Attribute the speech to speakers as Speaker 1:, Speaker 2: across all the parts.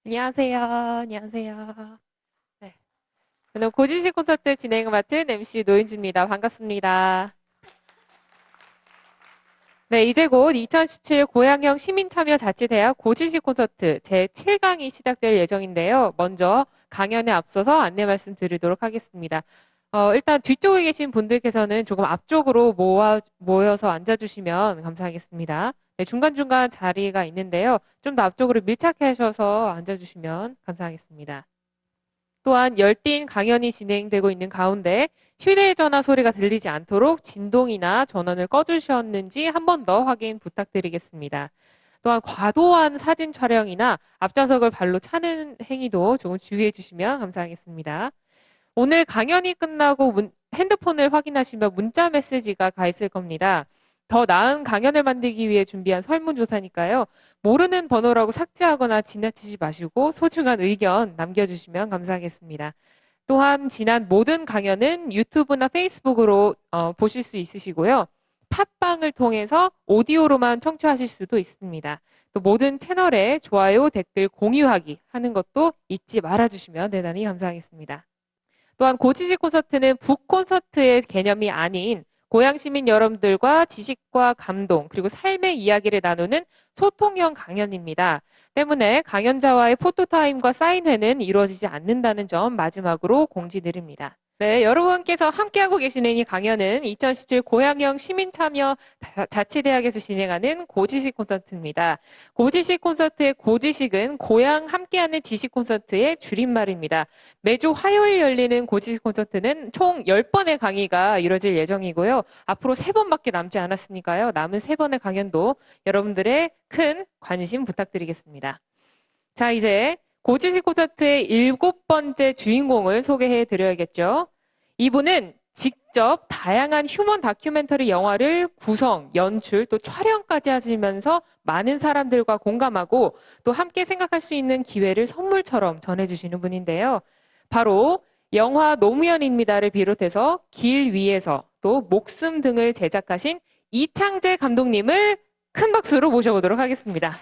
Speaker 1: 안녕하세요. 안녕하세요. 네. 저는 고지식 콘서트 진행을 맡은 MC 노윤주입니다. 반갑습니다. 네, 이제 곧 2017 고양형 시민참여자치대학 고지식 콘서트 제7강이 시작될 예정인데요. 먼저 강연에 앞서서 안내 말씀드리도록 하겠습니다. 일단 뒤쪽에 계신 분들께서는 조금 앞쪽으로 모여서 앉아주시면 감사하겠습니다. 네, 중간중간 자리가 있는데요. 좀 더 앞쪽으로 밀착하셔서 앉아주시면 감사하겠습니다. 또한 열띤 강연이 진행되고 있는 가운데 휴대전화 소리가 들리지 않도록 진동이나 전원을 꺼주셨는지 한 번 더 확인 부탁드리겠습니다. 또한 과도한 사진 촬영이나 앞좌석을 발로 차는 행위도 조금 주의해 주시면 감사하겠습니다. 오늘 강연이 끝나고 핸드폰을 확인하시면 문자 메시지가 가 있을 겁니다. 더 나은 강연을 만들기 위해 준비한 설문조사니까요. 모르는 번호라고 삭제하거나 지나치지 마시고 소중한 의견 남겨주시면 감사하겠습니다. 또한 지난 모든 강연은 유튜브나 페이스북으로 보실 수 있으시고요. 팟빵을 통해서 오디오로만 청취하실 수도 있습니다. 또 모든 채널에 좋아요, 댓글, 공유하기 하는 것도 잊지 말아주시면 대단히 감사하겠습니다. 또한 고지식 콘서트는 북 콘서트의 개념이 아닌 고양 시민 여러분들과 지식과 감동 그리고 삶의 이야기를 나누는 소통형 강연입니다. 때문에 강연자와의 포토타임과 사인회는 이루어지지 않는다는 점 마지막으로 공지드립니다. 네, 여러분께서 함께하고 계시는 이 강연은 2017 고양형 시민참여 자치대학에서 진행하는 고지식 콘서트입니다. 고지식 콘서트의 고지식은 고양 함께하는 지식 콘서트의 줄임말입니다. 매주 화요일 열리는 고지식 콘서트는 총 10번의 강의가 이뤄질 예정이고요. 앞으로 3번밖에 남지 않았으니까요. 남은 3번의 강연도 여러분들의 큰 관심 부탁드리겠습니다. 자, 이제 고지식 콘서트의 7번째 주인공을 소개해 드려야겠죠. 이분은 직접 다양한 휴먼 다큐멘터리 영화를 구성, 연출, 또 촬영까지 하시면서 많은 사람들과 공감하고 또 함께 생각할 수 있는 기회를 선물처럼 전해주시는 분인데요. 바로 영화 노무현입니다를 비롯해서 길 위에서 또 목숨 등을 제작하신 이창재 감독님을 큰 박수로 모셔보도록 하겠습니다.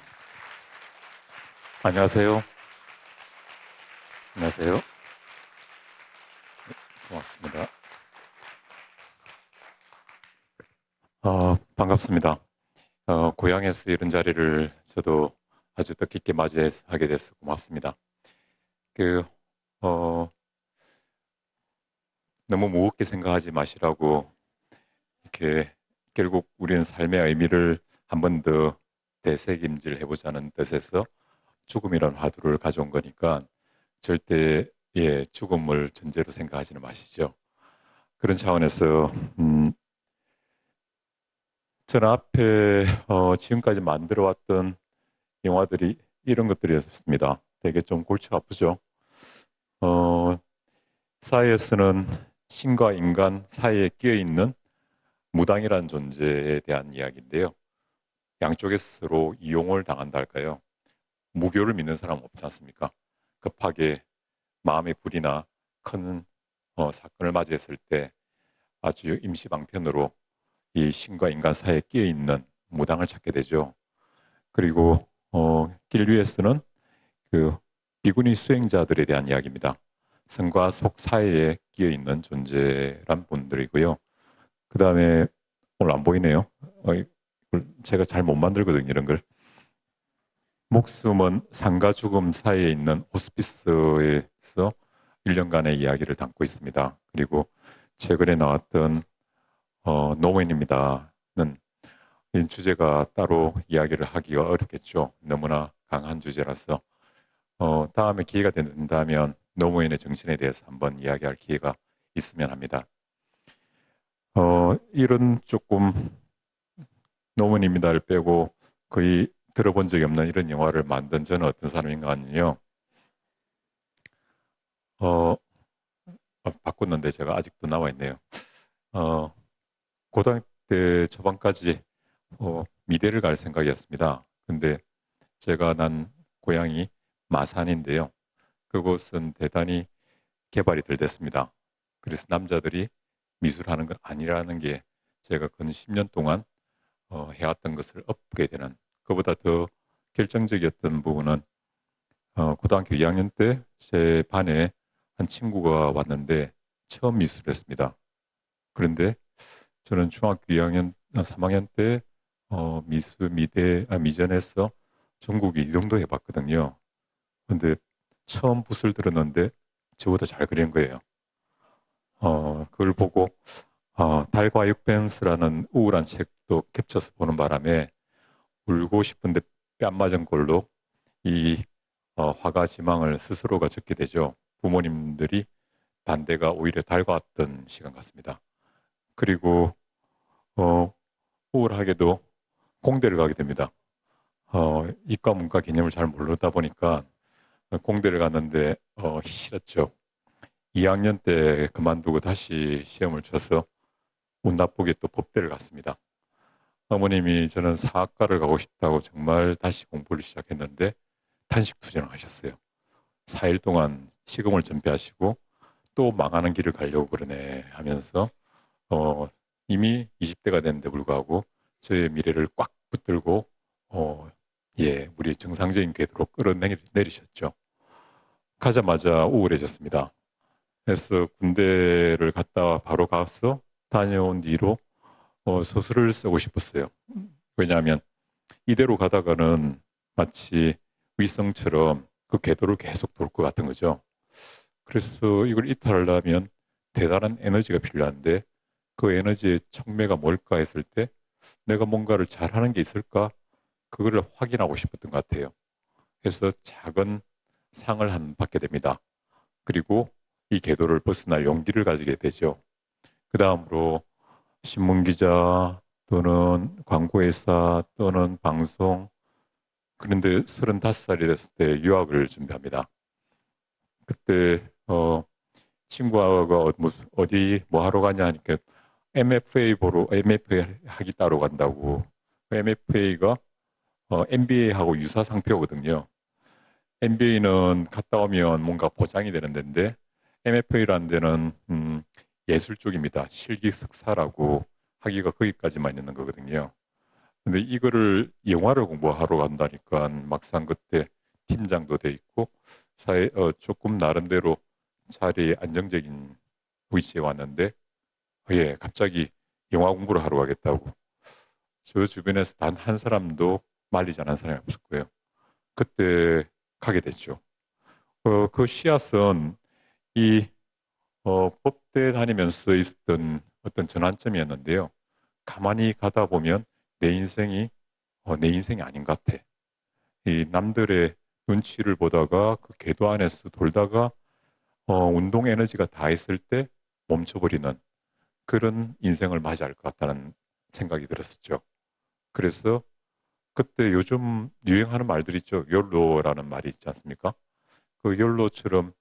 Speaker 2: 안녕하세요. 안녕하세요. 네, 고맙습니다. 반갑습니다. 고향에서 이런 자리를 저도 아주 뜻깊게 맞이하게 돼서 고맙습니다. 그, 어, 너무 무겁게 생각하지 마시라고 이렇게 결국 우리는 삶의 의미를 한 번 더 되새김질 해보자는 뜻에서 죽음이라는 화두를 가져온 거니까 절대 죽음을 전제로 생각하지는 마시죠. 그런 차원에서 저는 앞에 지금까지 만들어왔던 영화들이 이런 것들이었습니다. 되게 좀 골치가 아프죠. 어, 사회에서는 신과 인간 사이에 끼어있는 무당이라는 존재에 대한 이야기인데요. 양쪽에서 서로 이용을 당한다 할까요? 무교를 믿는 사람은 없지 않습니까? 급하게 마음의 불이나 큰 사건을 맞이했을 때 아주 임시방편으로 이 신과 인간 사이에 끼어있는 무당을 찾게 되죠. 그리고 길 위에서는 그 비구니 수행자들에 대한 이야기입니다. 성과 속 사이에 끼어있는 존재란 분들이고요. 그 다음에 오늘 안 보이네요. 제가 잘 못 만들거든요, 이런 걸. 목숨은 삶과 죽음 사이에 있는 호스피스에서 1년간의 이야기를 담고 있습니다. 그리고 최근에 나왔던 노무현입니다는 이 주제가 따로 이야기를 하기가 어렵겠죠. 너무나 강한 주제라서 다음에 기회가 된다면 노무현의 정신에 대해서 한번 이야기할 기회가 있으면 합니다. 이런 조금 노무현입니다를 빼고 거의 들어본 적이 없는 이런 영화를 만든 저는 어떤 사람인가 하면요. 바꿨는데 제가 아직도 나와 있네요. 고등학교 때 초반까지 미대를 갈 생각이었습니다. 근데 제가 난 고향이 마산인데요. 그곳은 대단히 개발이 덜 됐습니다. 그래서 남자들이 미술하는 건 아니라는 게 제가 근 10년 동안 해왔던 것을 엎게 되는, 그보다 더 결정적이었던 부분은 고등학교 2학년 때 제 반에 한 친구가 왔는데 처음 미술을 했습니다. 그런데 저는 중학교 2학년, 3학년 때 미전에서 전국이 이 정도 해봤거든요. 근데 처음 붓을 들었는데 저보다 잘 그린 거예요. 그걸 보고 달과 육벤스라는 우울한 책도 겹쳐서 보는 바람에 울고 싶은데 뺨 맞은 꼴로 이 화가 지망을 스스로가 적게 되죠. 부모님들이 반대가 오히려 달가웠던 시간 같습니다. 그리고 어, 우울하게도 공대를 가게 됩니다. 이과 문과 개념을 잘 모르다 보니까 공대를 갔는데 싫었죠. 2학년 때 그만두고 다시 시험을 쳐서 운 나쁘게 또 법대를 갔습니다. 어머님이 저는 사학과를 가고 싶다고 정말 다시 공부를 시작했는데 단식 투쟁을 하셨어요. 4일 동안 시금을 전폐하시고 또 망하는 길을 가려고 그러네 하면서 어, 이미 20대가 됐는데 불구하고 저의 미래를 꽉 붙들고 우리 정상적인 궤도로 끌어내리셨죠. 가자마자 우울해졌습니다. 그래서 군대를 갔다 바로 가서 다녀온 뒤로 소설을 쓰고 싶었어요. 왜냐하면 이대로 가다가는 마치 위성처럼 그 궤도를 계속 돌 것 같은 거죠. 그래서 이걸 이탈하려면 대단한 에너지가 필요한데 그 에너지의 촉매가 뭘까 했을 때 내가 뭔가를 잘하는 게 있을까? 그거를 확인하고 싶었던 것 같아요. 그래서 작은 상을 한 받게 됩니다. 그리고 이 궤도를 벗어날 용기를 가지게 되죠. 그 다음으로 신문기자 또는 광고회사 또는 방송, 그런데 35살이 됐을 때 유학을 준비합니다. 그때 친구가 어디 뭐 하러 가냐 하니까 MFA 하기 따로 간다고. MFA가 MBA하고 유사 상표거든요. MBA는 갔다 오면 뭔가 보장이 되는 데인데 MFA라는 데는 예술 쪽입니다. 실기석사라고 학위가 거기까지만 있는 거거든요. 근데 이거를 영화를 공부하러 간다니까 막상 그때 팀장도 돼 있고 조금 나름대로 자리에 안정적인 위치에 왔는데 갑자기 영화 공부를 하러 가겠다고. 저 주변에서 단 한 사람도 말리지 않은 사람이 없었고요. 그때 가게 됐죠. 그 씨앗은 이 법대 다니면서 있었던 어떤 전환점이었는데요. 가만히 가다 보면 내 인생이 아닌 것 같아. 이 남들의 눈치를 보다가 그 궤도 안에서 돌다가 운동 에너지가 다 있을 때 멈춰버리는 그런 인생을 맞이할 것 같다는 생각이 들었었죠. 그래서 그때 요즘 유행하는 말들 있죠. 욜로라는 말이 있지 않습니까? 그 욜로처럼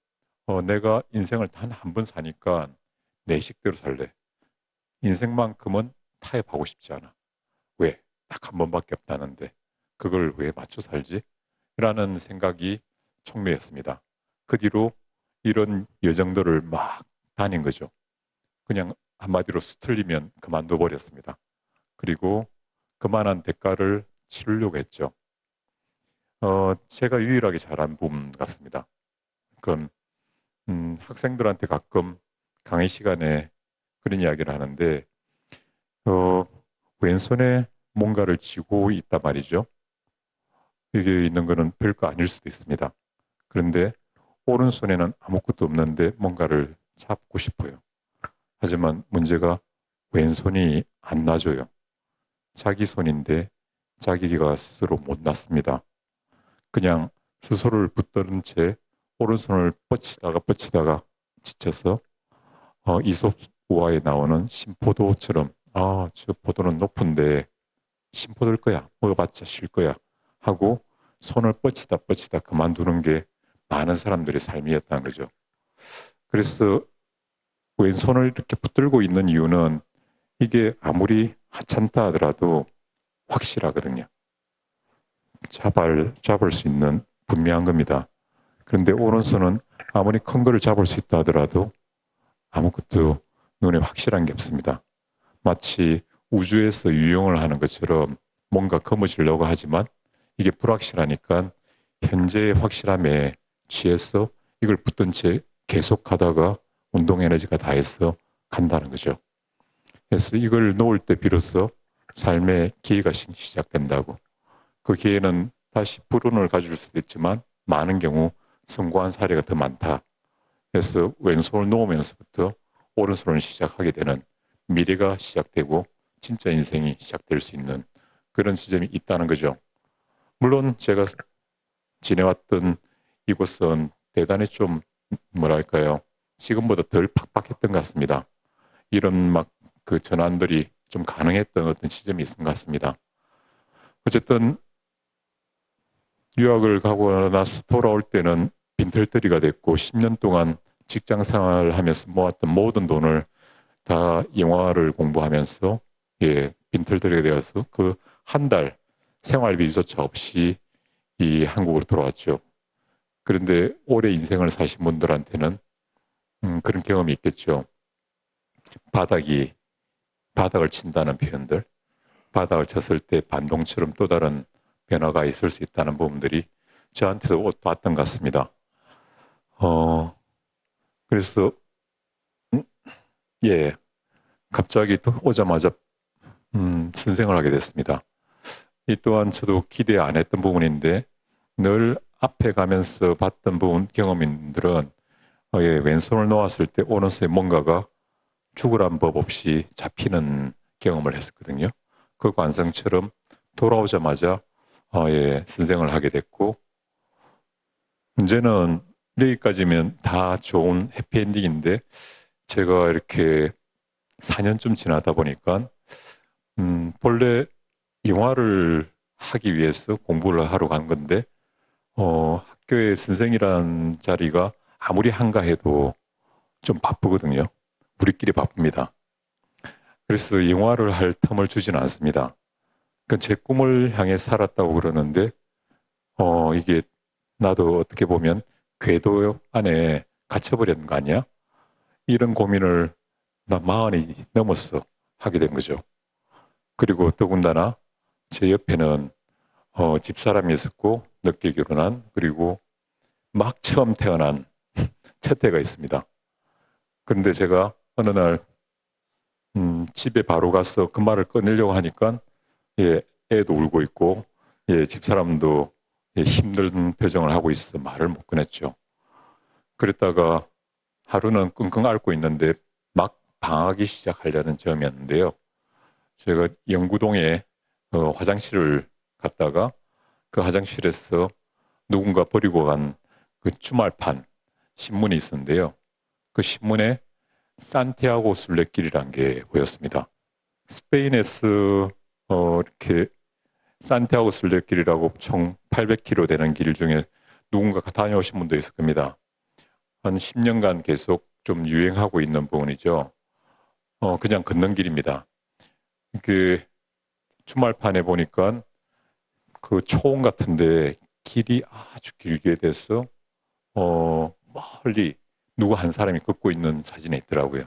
Speaker 2: 내가 인생을 단 한 번 사니까 내 식대로 살래. 인생만큼은 타협하고 싶지 않아. 왜? 딱 한 번밖에 없다는데 그걸 왜 맞춰 살지? 라는 생각이 촉매였습니다. 그 뒤로 이런 여정들을 막 다닌 거죠. 그냥 한마디로 수틀리면 그만둬 버렸습니다. 그리고 그만한 대가를 치르려고 했죠. 제가 유일하게 잘한 부분 같습니다. 그건 학생들한테 가끔 강의 시간에 그런 이야기를 하는데 어, 왼손에 뭔가를 쥐고 있단 말이죠. 여기 있는 거는 별거 아닐 수도 있습니다. 그런데 오른손에는 아무것도 없는데 뭔가를 잡고 싶어요. 하지만 문제가 왼손이 안 놔줘요. 자기 손인데 자기가 스스로 못 놨습니다. 그냥 스스로를 붙드는 채 오른손을 뻗치다가 지쳐서 이솝우화에 나오는 심포도처럼 저 포도는 높은데 심포도일 거야. 먹어봤자 쉴 거야. 하고 손을 뻗치다 그만두는 게 많은 사람들의 삶이었다는 거죠. 그래서 왼손을 이렇게 붙들고 있는 이유는 이게 아무리 하찮다 하더라도 확실하거든요. 잡을 수 있는 분명한 겁니다. 그런데 오른손은 아무리 큰 거를 잡을 수 있다 하더라도 아무것도 눈에 확실한 게 없습니다. 마치 우주에서 유영을 하는 것처럼 뭔가 거머쥐려고 하지만 이게 불확실하니까 현재의 확실함에 취해서 이걸 붙든 채 계속하다가 운동 에너지가 다해서 간다는 거죠. 그래서 이걸 놓을 때 비로소 삶의 기회가 시작된다고. 그 기회는 다시 불운을 가질 수도 있지만 많은 경우 성공한 사례가 더 많다. 그래서 왼손을 놓으면서부터 오른손을 시작하게 되는 미래가 시작되고 진짜 인생이 시작될 수 있는 그런 지점이 있다는 거죠. 물론 제가 지내왔던 이곳은 대단히 좀 뭐랄까요. 지금보다 덜 팍팍했던 것 같습니다. 이런 막 그 전환들이 좀 가능했던 어떤 시점이 있는 것 같습니다. 어쨌든 유학을 가고 나서 돌아올 때는 빈털터리가 됐고 10년 동안 직장 생활을 하면서 모았던 모든 돈을 다 영화를 공부하면서 빈털터리가 되어서 그 한 달 생활비조차 없이 이 한국으로 돌아왔죠. 그런데 오래 인생을 사신 분들한테는 그런 경험이 있겠죠. 바닥을 친다는 표현들, 바닥을 쳤을 때 반동처럼 또 다른 변화가 있을 수 있다는 부분들이 저한테도 왔던 것 같습니다. 그래서 갑자기 또 오자마자 선생을 하게 됐습니다. 이 또한 저도 기대 안 했던 부분인데 늘 앞에 가면서 봤던 부분 경험인들은 왼손을 놓았을 때 오른손에 뭔가가 죽으란 법 없이 잡히는 경험을 했었거든요. 그 관성처럼 돌아오자마자 선생을 하게 됐고 문제는 여기까지면 다 좋은 해피엔딩인데 제가 이렇게 4년쯤 지나다 보니까 본래 영화를 하기 위해서 공부를 하러 간 건데 학교의 선생이라는 자리가 아무리 한가해도 좀 바쁘거든요. 우리끼리 바쁩니다. 그래서 영화를 할 틈을 주지는 않습니다. 제 꿈을 향해 살았다고 그러는데 이게 나도 어떻게 보면 궤도 안에 갇혀버렸는 거 아니야? 이런 고민을 나 40이 넘어서 하게 된 거죠. 그리고 더군다나 제 옆에는 집사람이 있었고 늦게 결혼한 그리고 막 처음 태어난 첫째가 있습니다. 그런데 제가 어느 날 집에 바로 가서 그 말을 꺼내려고 하니까 애도 울고 있고 집사람도 힘든 표정을 하고 있어서 말을 못 꺼냈죠. 그랬다가 하루는 끙끙 앓고 있는데 막 방학이 시작하려는 점이었는데요. 제가 영구동에 화장실을 갔다가 그 화장실에서 누군가 버리고 간 그 주말판 신문이 있었는데요. 그 신문에 산티아고 순례길이라는 게 보였습니다. 스페인에서 이렇게 산티아고 순례길이라고 총 800km 되는 길 중에 누군가가 다녀오신 분도 있을 겁니다. 한 10년간 계속 좀 유행하고 있는 부분이죠. 그냥 걷는 길입니다. 그 주말판에 보니까 그 초원 같은데 길이 아주 길게 돼서 멀리 누구 한 사람이 걷고 있는 사진이 있더라고요.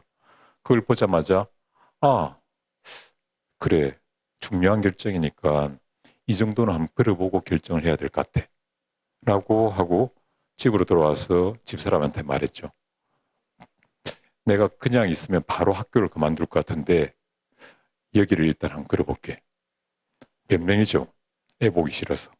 Speaker 2: 그걸 보자마자 그래 중요한 결정이니까 이 정도는 한번 걸어보고 결정을 해야 될 것 같아 라고 하고 집으로 돌아와서 집사람한테 말했죠. 내가 그냥 있으면 바로 학교를 그만둘 것 같은데 여기를 일단 한번 걸어볼게. 변명이죠. 애 보기 싫어서.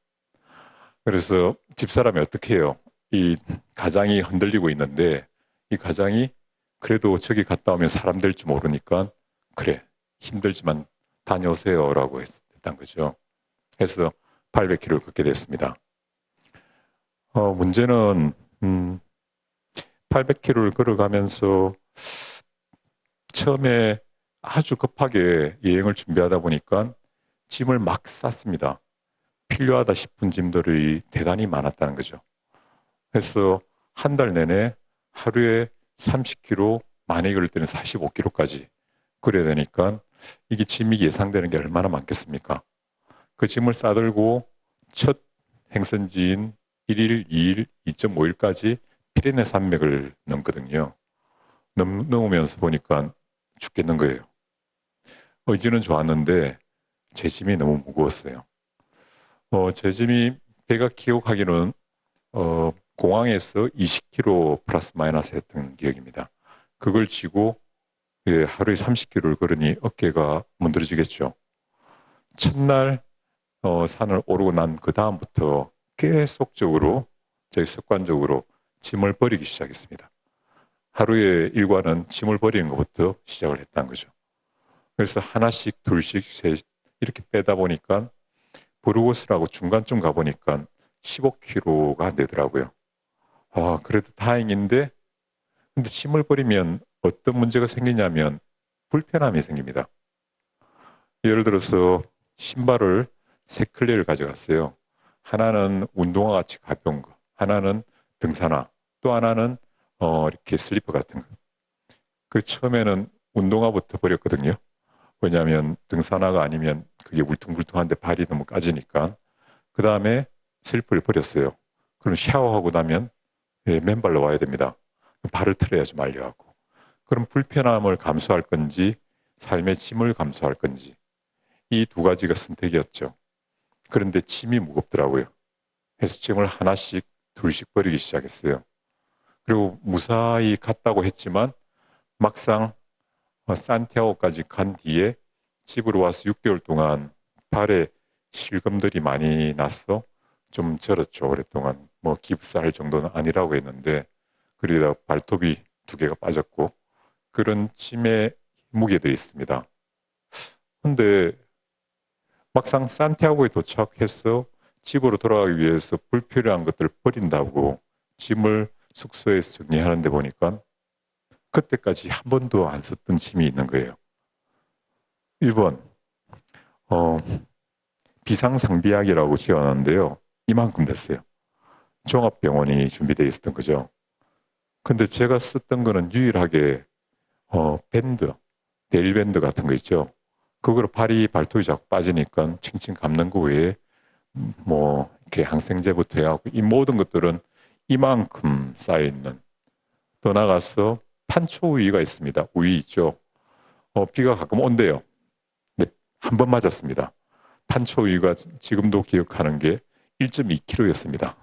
Speaker 2: 그래서 집사람이 어떻게 해요? 이 가장이 흔들리고 있는데 이 가장이 그래도 저기 갔다 오면 사람 될 줄 모르니까 그래 힘들지만 다녀오세요 라고 했단 거죠. 그래서 800km를 걷게 됐습니다. 문제는 800km를 걸어가면서 처음에 아주 급하게 여행을 준비하다 보니까 짐을 막 쌌습니다. 필요하다 싶은 짐들이 대단히 많았다는 거죠. 그래서 한 달 내내 하루에 30km, 많이 걸릴 때는 45km까지 걸어야 되니까 이게 짐이 예상되는 게 얼마나 많겠습니까? 그 짐을 싸들고 첫 행선지인 1일, 2일, 2.5일까지 피레네 산맥을 넘거든요. 넘으면서 보니까 죽겠는 거예요. 의지는 좋았는데 제 짐이 너무 무거웠어요. 제 짐이 배가 기록하기로는 공항에서 20km 플러스 마이너스 했던 기억입니다. 그걸 지고 하루에 30km를 걸으니 어깨가 문드러지겠죠. 첫날 산을 오르고 난 그 다음부터 계속적으로 저희 습관적으로 짐을 버리기 시작했습니다. 하루의 일과는 짐을 버리는 것부터 시작을 했다는 거죠. 그래서 하나씩, 둘씩, 셋 이렇게 빼다 보니까 브루고스라고 중간쯤 가보니까 15km가 안 되더라고요. 그래도 다행인데, 근데 짐을 버리면 어떤 문제가 생기냐면 불편함이 생깁니다. 예를 들어서 신발을 세 켤레를 가져갔어요. 하나는 운동화 같이 가벼운 거, 하나는 등산화, 또 하나는 이렇게 슬리퍼 같은 거. 그 처음에는 운동화부터 버렸거든요. 왜냐하면 등산화가 아니면 그게 울퉁불퉁한데 발이 너무 까지니까. 그 다음에 슬리퍼를 버렸어요. 그럼 샤워하고 나면 맨발로 와야 됩니다. 발을 틀어야지 말려갖고. 그럼 불편함을 감수할 건지 삶의 짐을 감수할 건지 이 두 가지가 선택이었죠. 그런데 짐이 무겁더라고요. 그래서 짐을 하나씩 둘씩 버리기 시작했어요. 그리고 무사히 갔다고 했지만 막상 산티아고까지 간 뒤에 집으로 와서 6개월 동안 발에 실금들이 많이 나서 좀 절었죠. 오랫동안 뭐 깁스할 정도는 아니라고 했는데 그러다 발톱이 2개가 빠졌고 그런 짐의 무게들이 있습니다. 근데 막상 산티아고에 도착해서 집으로 돌아가기 위해서 불필요한 것들을 버린다고 짐을 숙소에 정리하는데 보니까 그때까지 한 번도 안 썼던 짐이 있는 거예요. 1번 비상상비약이라고 지어놨는데요. 이만큼 됐어요. 종합병원이 준비되어 있었던 거죠. 근데 제가 썼던 거는 유일하게 밴드, 데일밴드 같은 거 있죠. 그거로 발톱이 자꾸 빠지니까 칭칭 감는 거 외에 뭐 이렇게 항생제부터 해갖고 이 모든 것들은 이만큼 쌓여있는. 더 나가서 판초우위가 있습니다. 우위 있죠. 비가 가끔 온대요. 네, 한 번 맞았습니다. 판초우위가 지금도 기억하는 게 1.2kg였습니다.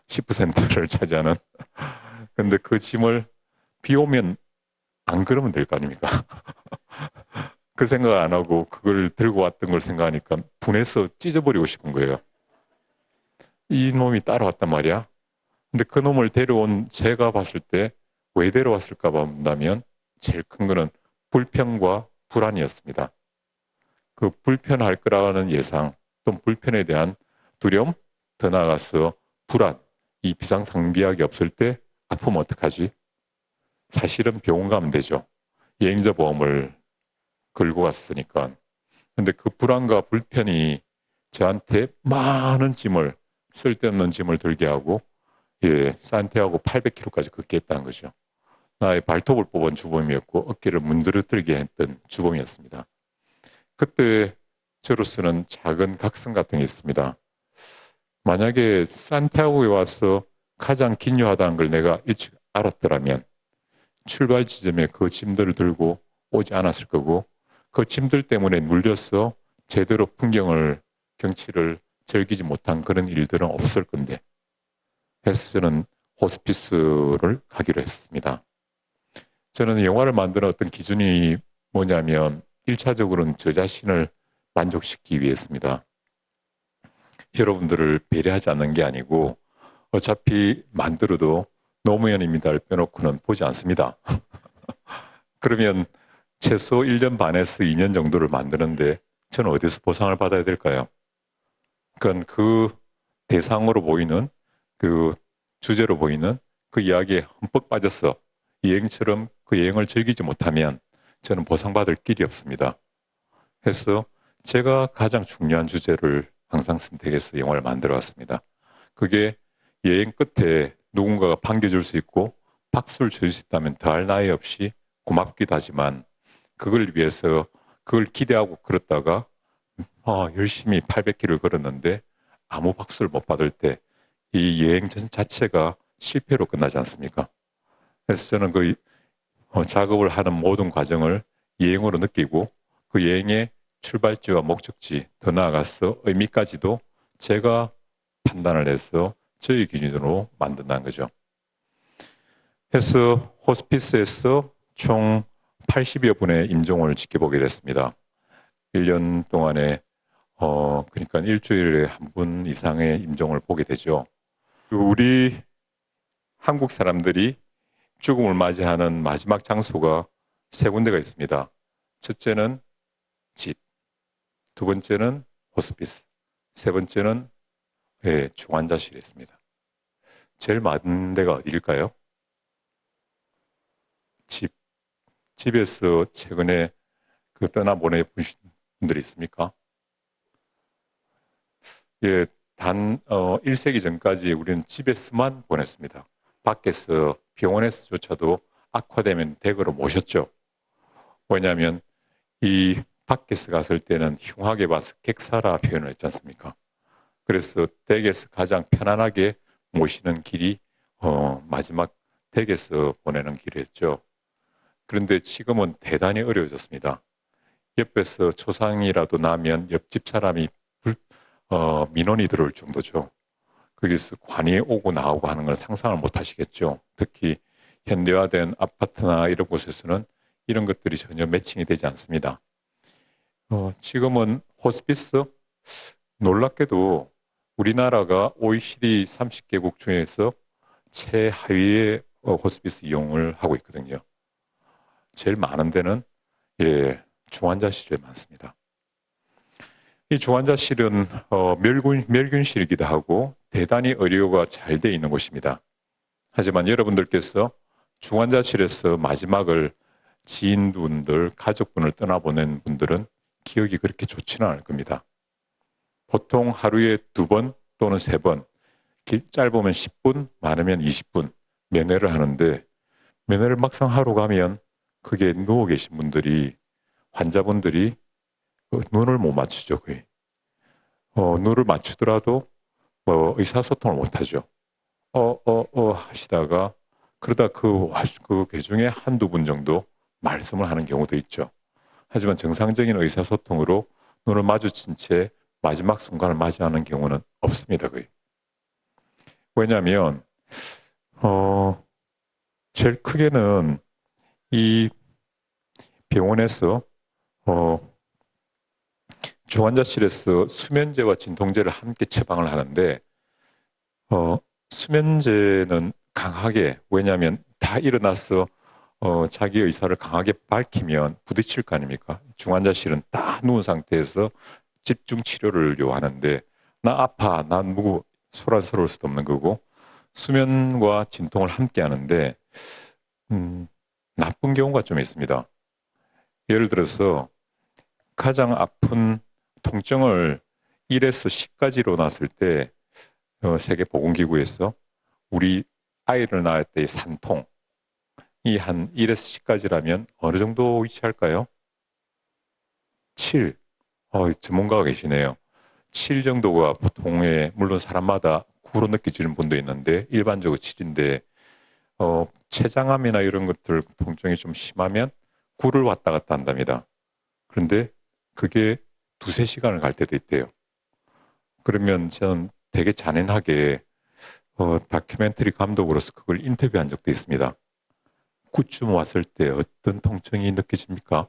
Speaker 2: 10%를 차지하는. 근데 그 짐을 비 오면 안 그러면 될 거 아닙니까? 그 생각을 안 하고 그걸 들고 왔던 걸 생각하니까 분해서 찢어버리고 싶은 거예요. 이 놈이 따라왔단 말이야. 근데 그 놈을 데려온 제가 봤을 때 왜 데려왔을까 본다면 제일 큰 거는 불평과 불안이었습니다. 그 불편할 거라는 예상, 또 불편에 대한 두려움, 더 나아가서 불안, 이 비상상비약이 없을 때 아프면 어떡하지? 사실은 병원 가면 되죠. 여행자 보험을 걸고 갔으니까. 근데 그 불안과 불편이 저한테 많은 짐을, 쓸데없는 짐을 들게 하고, 산티아고 800km까지 걷게 했다는 거죠. 나의 발톱을 뽑은 주범이었고, 어깨를 문드러뜨리게 했던 주범이었습니다. 그때 저로서는 작은 각성 같은 게 있습니다. 만약에 산티아고에 와서 가장 기묘하다는 걸 내가 일찍 알았더라면, 출발 지점에 그 짐들을 들고 오지 않았을 거고, 그 짐들 때문에 물려서 제대로 경치를 즐기지 못한 그런 일들은 없을 건데, 그래서 저는 호스피스를 가기로 했습니다. 저는 영화를 만드는 어떤 기준이 뭐냐면 1차적으로는 저 자신을 만족시키기 위해서입니다. 여러분들을 배려하지 않는 게 아니고 어차피 만들어도 노무현입니다를 빼놓고는 보지 않습니다. 그러면 최소 1년 반에서 2년 정도를 만드는데 저는 어디서 보상을 받아야 될까요? 그건 그 대상으로 보이는 그 주제로 보이는 그 이야기에 흠뻑 빠져서 여행처럼 그 여행을 즐기지 못하면 저는 보상받을 길이 없습니다. 그래서 제가 가장 중요한 주제를 항상 선택해서 영화를 만들어 왔습니다. 그게 여행 끝에 누군가가 반겨줄 수 있고 박수를 칠 수 있다면 더할 나위 없이 고맙기도 하지만 그걸 위해서 그걸 기대하고 걸었다가 열심히 800km를 걸었는데 아무 박수를 못 받을 때 이 여행 자체가 실패로 끝나지 않습니까? 그래서 저는 그 작업을 하는 모든 과정을 여행으로 느끼고 그 여행의 출발지와 목적지 더 나아가서 의미까지도 제가 판단을 해서 저희 기준으로 만든다는 거죠. 해서 호스피스에서 총 80여 분의 임종을 지켜보게 됐습니다. 1년 동안에 그러니까 일주일에 한 분 이상의 임종을 보게 되죠. 우리 한국 사람들이 죽음을 맞이하는 마지막 장소가 세 군데가 있습니다. 첫째는 집, 두 번째는 호스피스, 세 번째는 중환자실에 있습니다. 제일 많은 데가 어디일까요? 집에서 최근에 떠나보내 보신 분들이 있습니까? 예, 단 1세기 전까지 우리는 집에서만 보냈습니다. 밖에서 병원에서조차도 악화되면 댁으로 모셨죠. 왜냐하면 이 밖에서 갔을 때는 흉하게 봐서 객사라 표현을 했지 않습니까? 그래서 댁에서 가장 편안하게 모시는 길이 마지막 댁에서 보내는 길이었죠. 그런데 지금은 대단히 어려워졌습니다. 옆에서 초상이라도 나면 옆집 사람이 민원이 들어올 정도죠. 거기서 관이 오고 나오고 하는 걸 상상을 못 하시겠죠. 특히 현대화된 아파트나 이런 곳에서는 이런 것들이 전혀 매칭이 되지 않습니다. 지금은 호스피스, 놀랍게도 우리나라가 OECD 30개국 중에서 최하위의 호스피스 이용을 하고 있거든요. 제일 많은 데는 중환자실에 많습니다. 이 중환자실은 멸균실이기도 하고 대단히 의료가 잘 돼 있는 곳입니다. 하지만 여러분들께서 중환자실에서 마지막을 지인분들, 가족분을 떠나보낸 분들은 기억이 그렇게 좋지는 않을 겁니다. 보통 하루에 2번 또는 3번, 짧으면 10분, 많으면 20분 면회를 하는데 면회를 막상 하러 가면 거기에 누워 계신 분들이, 환자분들이 눈을 못 맞추죠, 거의. 눈을 맞추더라도 의사소통을 못 하죠. 하시다가 그러다 그 중에 한두 분 정도 말씀을 하는 경우도 있죠. 하지만 정상적인 의사소통으로 눈을 마주친 채 마지막 순간을 맞이하는 경우는 없습니다, 거의. 왜냐하면, 제일 크게는 이 병원에서, 중환자실에서 수면제와 진통제를 함께 처방을 하는데, 수면제는 강하게, 왜냐하면 다 일어나서 자기 의사를 강하게 밝히면 부딪힐 거 아닙니까? 중환자실은 딱 누운 상태에서 집중 치료를 요하는데, 나 아파, 난 소란스러울 수도 없는 거고, 수면과 진통을 함께 하는데, 나쁜 경우가 좀 있습니다. 예를 들어서 가장 아픈 통증을 1에서 10까지로 놨을 때 세계보건기구에서 우리 아이를 낳을 때의 산통 이 한 1에서 10까지라면 어느 정도 위치할까요? 7. 전문가가 계시네요. 7 정도가 보통의, 물론 사람마다 9로 느껴지는 분도 있는데 일반적으로 7인데 췌장암이나 이런 것들 통증이 좀 심하면 9를 왔다 갔다 한답니다. 그런데 그게 2~3시간을 갈 때도 있대요. 그러면 저는 되게 잔인하게 다큐멘터리 감독으로서 그걸 인터뷰한 적도 있습니다. 9쯤 왔을 때 어떤 통증이 느껴집니까?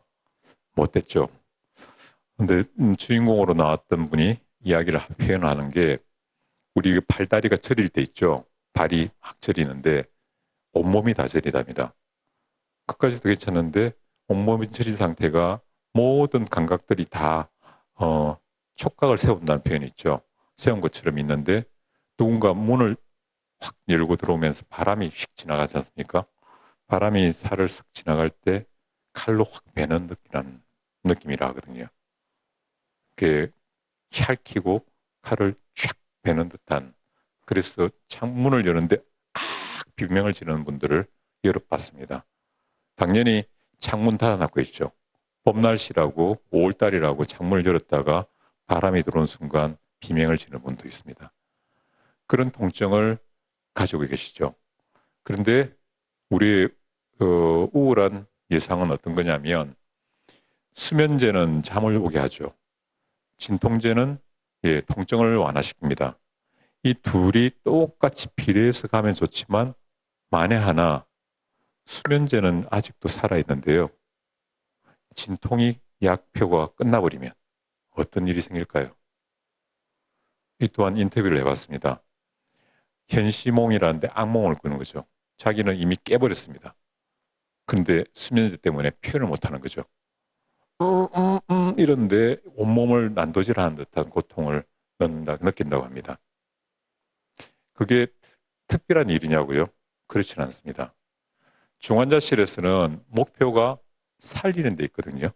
Speaker 2: 못됐죠. 근데 주인공으로 나왔던 분이 이야기를 표현하는 게 우리 팔다리가 저릴 때 있죠. 발이 확 저리는데 온몸이 다 저리답니다. 그까지도 괜찮은데 온몸이 저린 상태가 모든 감각들이 다 촉각을 세운다는 표현이 있죠. 세운 것처럼 있는데 누군가 문을 확 열고 들어오면서 바람이 휙 지나가지 않습니까? 바람이 살을 쓱 지나갈 때 칼로 확 베는 느낌이라 하거든요. 그게 찰키고 칼을 쫙 베는 듯한, 그래서 창문을 여는데 비명을 지르는 분들을 여러 봤습니다. 당연히 창문 닫아놓고 있죠. 봄날씨라고 5월달이라고 창문을 열었다가 바람이 들어온 순간 비명을 지르는 분도 있습니다. 그런 통증을 가지고 계시죠. 그런데 우리의 우울한 예상은 어떤 거냐면 수면제는 잠을 오게 하죠. 진통제는 통증을 완화시킵니다. 이 둘이 똑같이 비례해서 가면 좋지만 만에 하나 수면제는 아직도 살아있는데요. 진통이 약표가 끝나버리면 어떤 일이 생길까요? 이 또한 인터뷰를 해봤습니다. 현시몽이라는데 악몽을 꾸는 거죠. 자기는 이미 깨버렸습니다. 그런데 수면제 때문에 표현을 못하는 거죠. 이런데 온몸을 난도질하는 듯한 고통을 느낀다고 합니다. 그게 특별한 일이냐고요? 그렇지는 않습니다. 중환자실에서는 목표가 살리는 데 있거든요.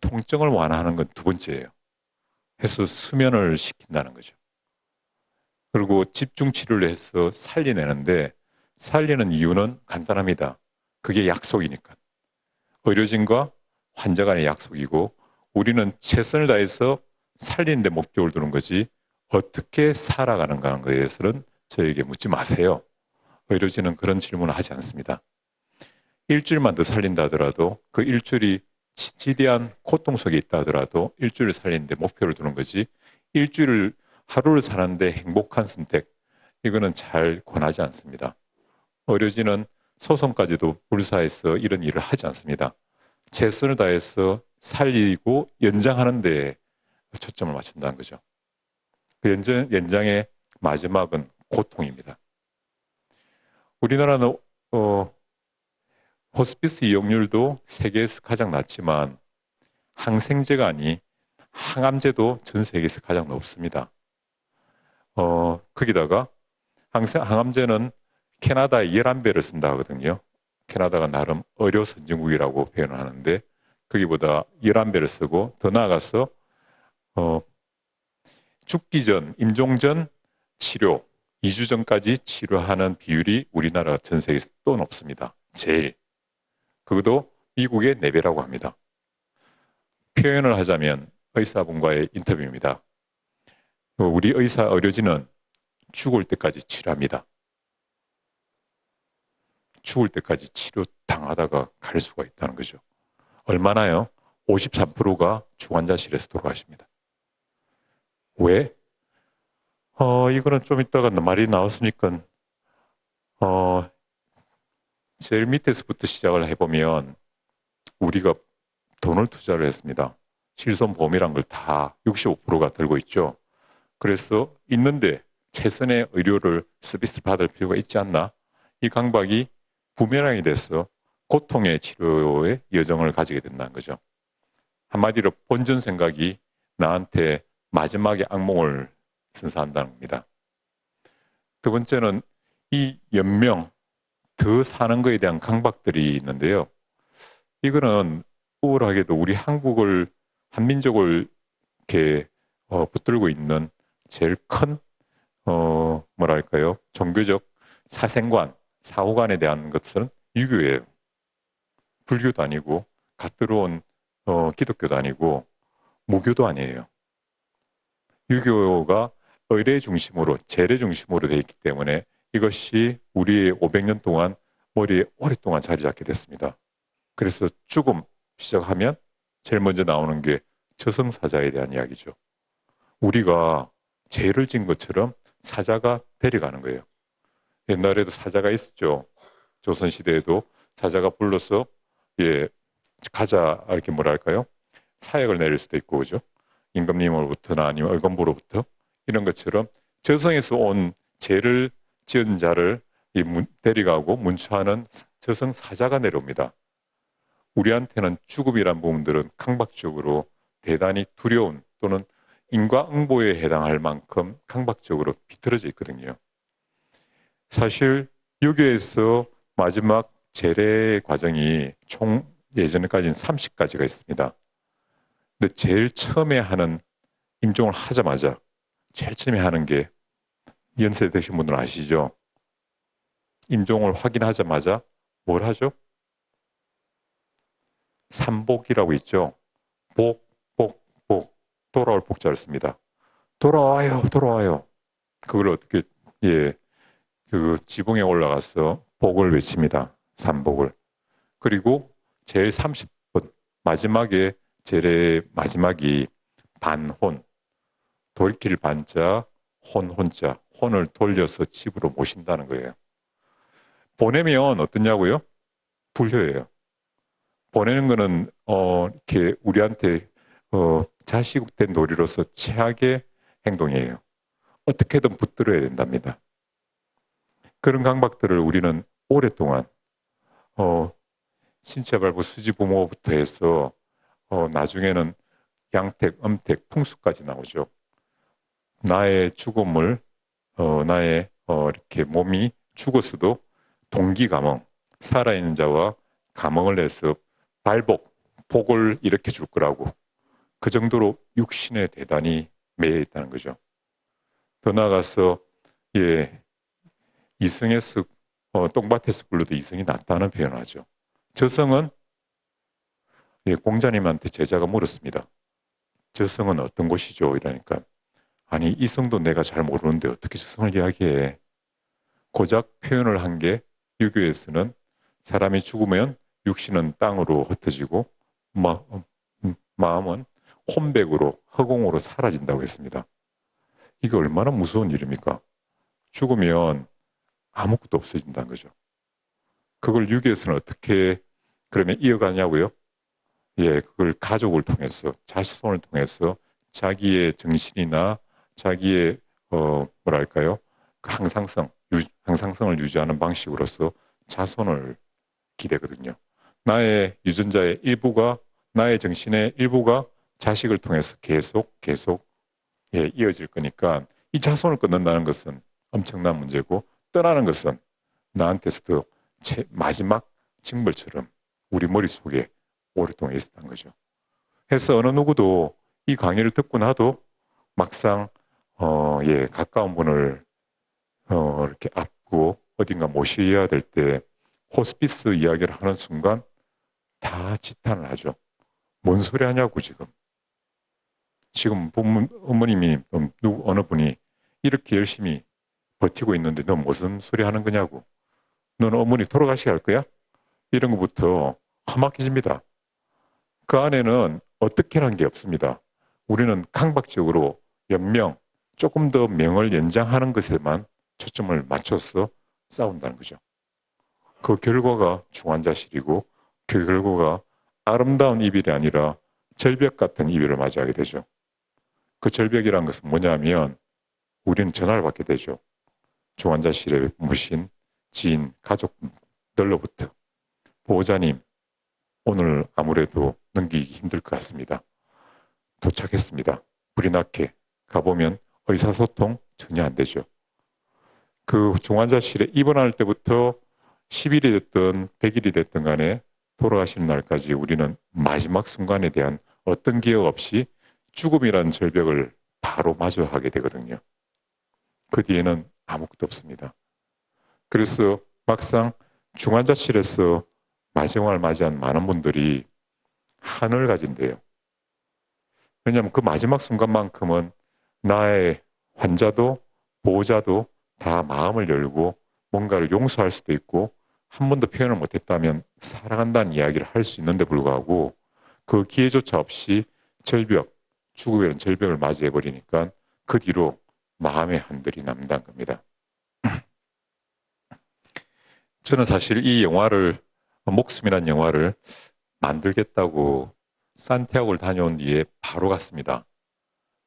Speaker 2: 통증을 완화하는 건 두 번째예요. 해서 수면을 시킨다는 거죠. 그리고 집중 치료를 해서 살려내는데 살리는 이유는 간단합니다. 그게 약속이니까. 의료진과 환자 간의 약속이고 우리는 최선을 다해서 살리는 데 목적을 두는 거지 어떻게 살아가는가 하는 것에 대해서는 저에게 묻지 마세요. 의료진은 그런 질문을 하지 않습니다. 일주일만 더 살린다 하더라도 그 일주일이 지대한 고통 속에 있다 하더라도 일주일을 살리는데 목표를 두는 거지 일주일을 하루를 사는데 행복한 선택 이거는 잘 권하지 않습니다. 의료진은 소송까지도 불사해서 이런 일을 하지 않습니다. 최선을 다해서 살리고 연장하는 데 초점을 맞춘다는 거죠. 그 연장의 마지막은 고통입니다. 우리나라는 호스피스 이용률도 세계에서 가장 낮지만 항생제가 아닌 항암제도 전 세계에서 가장 높습니다. 거기다가 항암제는 캐나다의 11배를 쓴다 하거든요. 캐나다가 나름 의료 선진국이라고 표현을 하는데 거기보다 11배를 쓰고 더 나아가서 죽기 전, 임종 전 치료, 2주 전까지 치료하는 비율이 우리나라 전 세계에서 또 높습니다. 제일. 그것도 미국의 4배라고 합니다. 표현을 하자면 의사분과의 인터뷰입니다. 우리 의료진은 죽을 때까지 치료합니다. 죽을 때까지 치료 당하다가 갈 수가 있다는 거죠. 얼마나요? 53%가 중환자실에서 돌아가십니다. 왜? 이거는 좀 이따가 말이 나왔으니까, 제일 밑에서부터 시작을 해보면, 우리가 돈을 투자를 했습니다. 실손보험이란 걸 다 65%가 들고 있죠. 그래서 있는데 최선의 의료를 서비스 받을 필요가 있지 않나? 이 강박이 부메랑이 돼서 고통의 치료의 여정을 가지게 된다는 거죠. 한마디로 본전 생각이 나한테 마지막에 악몽을 선사한다는 겁니다. 두 번째는 이 연명, 더 사는 것에 대한 강박들이 있는데요. 이거는 우울하게도 우리 한민족을 이렇게 붙들고 있는 제일 큰 뭐랄까요? 종교적 사생관, 사후관에 대한 것은 유교예요. 불교도 아니고 갓 들어온 기독교도 아니고 무교도 아니에요. 유교가 의례 중심으로 재래 중심으로 되어 있기 때문에 이것이 우리의 500년 동안 머리에 오랫동안 자리 잡게 됐습니다. 그래서 죽음 시작하면 제일 먼저 나오는 게 저승사자에 대한 이야기죠. 우리가 죄를 진 것처럼 사자가 데려가는 거예요. 옛날에도 사자가 있었죠. 조선시대에도 사자가 불러서 가자 이렇게 뭐랄까요? 사약을 내릴 수도 있고 그죠? 임금님으로부터나 아니면 의금부로부터 이런 것처럼 저승에서 온 죄를 지은 자를 데려가고 문초하는 저승 사자가 내려옵니다. 우리한테는 죽음이란 부분들은 강박적으로 대단히 두려운 또는 인과응보에 해당할 만큼 강박적으로 비틀어져 있거든요. 사실 유교에서 마지막 제례 과정이 총 예전까지는 30가지가 있습니다. 근데 제일 처음에 하는 임종을 하자마자 제일 처음에 하는 게 연세 드신 분들은 아시죠? 임종을 확인하자마자 뭘 하죠? 삼복이라고 있죠. 복, 돌아올 복자를 씁니다. 돌아와요, 돌아와요. 그걸 어떻게, 그 지붕에 올라가서 복을 외칩니다. 삼복을. 그리고 제일 30분, 마지막에 제일 마지막이 반혼, 돌이킬 반자, 혼자 혼을 돌려서 집으로 모신다는 거예요. 보내면 어떠냐고요? 불효예요. 보내는 거는 이렇게 우리한테 자식된 놀이로서 최악의 행동이에요. 어떻게든 붙들어야 된답니다. 그런 강박들을 우리는 오랫동안 신체발부 수지 부모부터 해서 나중에는 양택, 음택, 풍수까지 나오죠. 나의 죽음을 나의 이렇게 몸이 죽었어도 동기 감흥, 살아있는 자와 감흥을 해서 발복, 복을 일으켜 줄 거라고 그 정도로 육신에 대단히 매여 있다는 거죠. 더 나아가서 예, 이승에서 똥밭에서 굴러도 이승이 낫다는 표현을 하죠. 저성은 예, 공자님한테 제자가 물었습니다. 저성은 어떤 곳이죠? 이러니까 아니 이성도 내가 잘 모르는데 어떻게 저성을 이야기해? 고작 표현을 한 게 유교에서는 사람이 죽으면 육신은 땅으로 흩어지고 마음은 혼백으로 허공으로 사라진다고 했습니다. 이게 얼마나 무서운 일입니까? 죽으면 아무것도 없어진다는 거죠. 그걸 유교에서는 어떻게 그러면 이어가냐고요? 예, 그걸 가족을 통해서 자손을 통해서 자기의 정신이나 자기의 뭐랄까요? 그 항상성을 유지하는 방식으로서 자손을 기대거든요. 나의 유전자의 일부가 나의 정신의 일부가 자식을 통해서 계속 예, 이어질 거니까 이 자손을 끊는다는 것은 엄청난 문제고 떠나는 것은 나한테서도 마지막 징벌처럼 우리 머릿속에 오랫동안 있었던 거죠. 해서 어느 누구도 이 강의를 듣고 나도 막상 예, 가까운 분을 이렇게 앞고 어딘가 모셔야 될 때 호스피스 이야기를 하는 순간 다 지탄을 하죠. 뭔 소리 하냐고 지금. 지금 어머님이 어느 분이 이렇게 열심히 버티고 있는데 너 무슨 소리 하는 거냐고. 너는 어머니 돌아가시게 할 거야? 이런 것부터 험악해집니다. 그 안에는 어떻게라는 게 없습니다. 우리는 강박적으로 연명, 조금 더 명을 연장하는 것에만 초점을 맞춰서 싸운다는 거죠. 그 결과가 중환자실이고 그 결과가 아름다운 이별이 아니라 절벽 같은 이별을 맞이하게 되죠. 그 절벽이란 것은 뭐냐면 우리는 전화를 받게 되죠. 중환자실에 모신 지인, 가족들로부터 보호자님, 오늘 아무래도 넘기기 힘들 것 같습니다. 도착했습니다. 불이 나게 가보면 의사소통 전혀 안 되죠. 그 중환자실에 입원할 때부터 10일이 됐든 100일이 됐든 간에 돌아가시는 날까지 우리는 마지막 순간에 대한 어떤 기억 없이 죽음이라는 절벽을 바로 마주하게 되거든요. 그 뒤에는 아무것도 없습니다. 그래서 막상 중환자실에서 마지막을 맞이한 많은 분들이 한을 가진대요. 왜냐하면 그 마지막 순간만큼은 나의 환자도 보호자도 다 마음을 열고 뭔가를 용서할 수도 있고 한 번도 표현을 못했다면 사랑한다는 이야기를 할 수 있는데 불구하고 그 기회조차 없이 절벽, 죽음이라는 절벽을 맞이해버리니까 그 뒤로 마음의 한들이 남다는 겁니다. 저는 사실 이 영화를, 목숨이라는 영화를 만들겠다고 산티아고를 다녀온 뒤에 바로 갔습니다.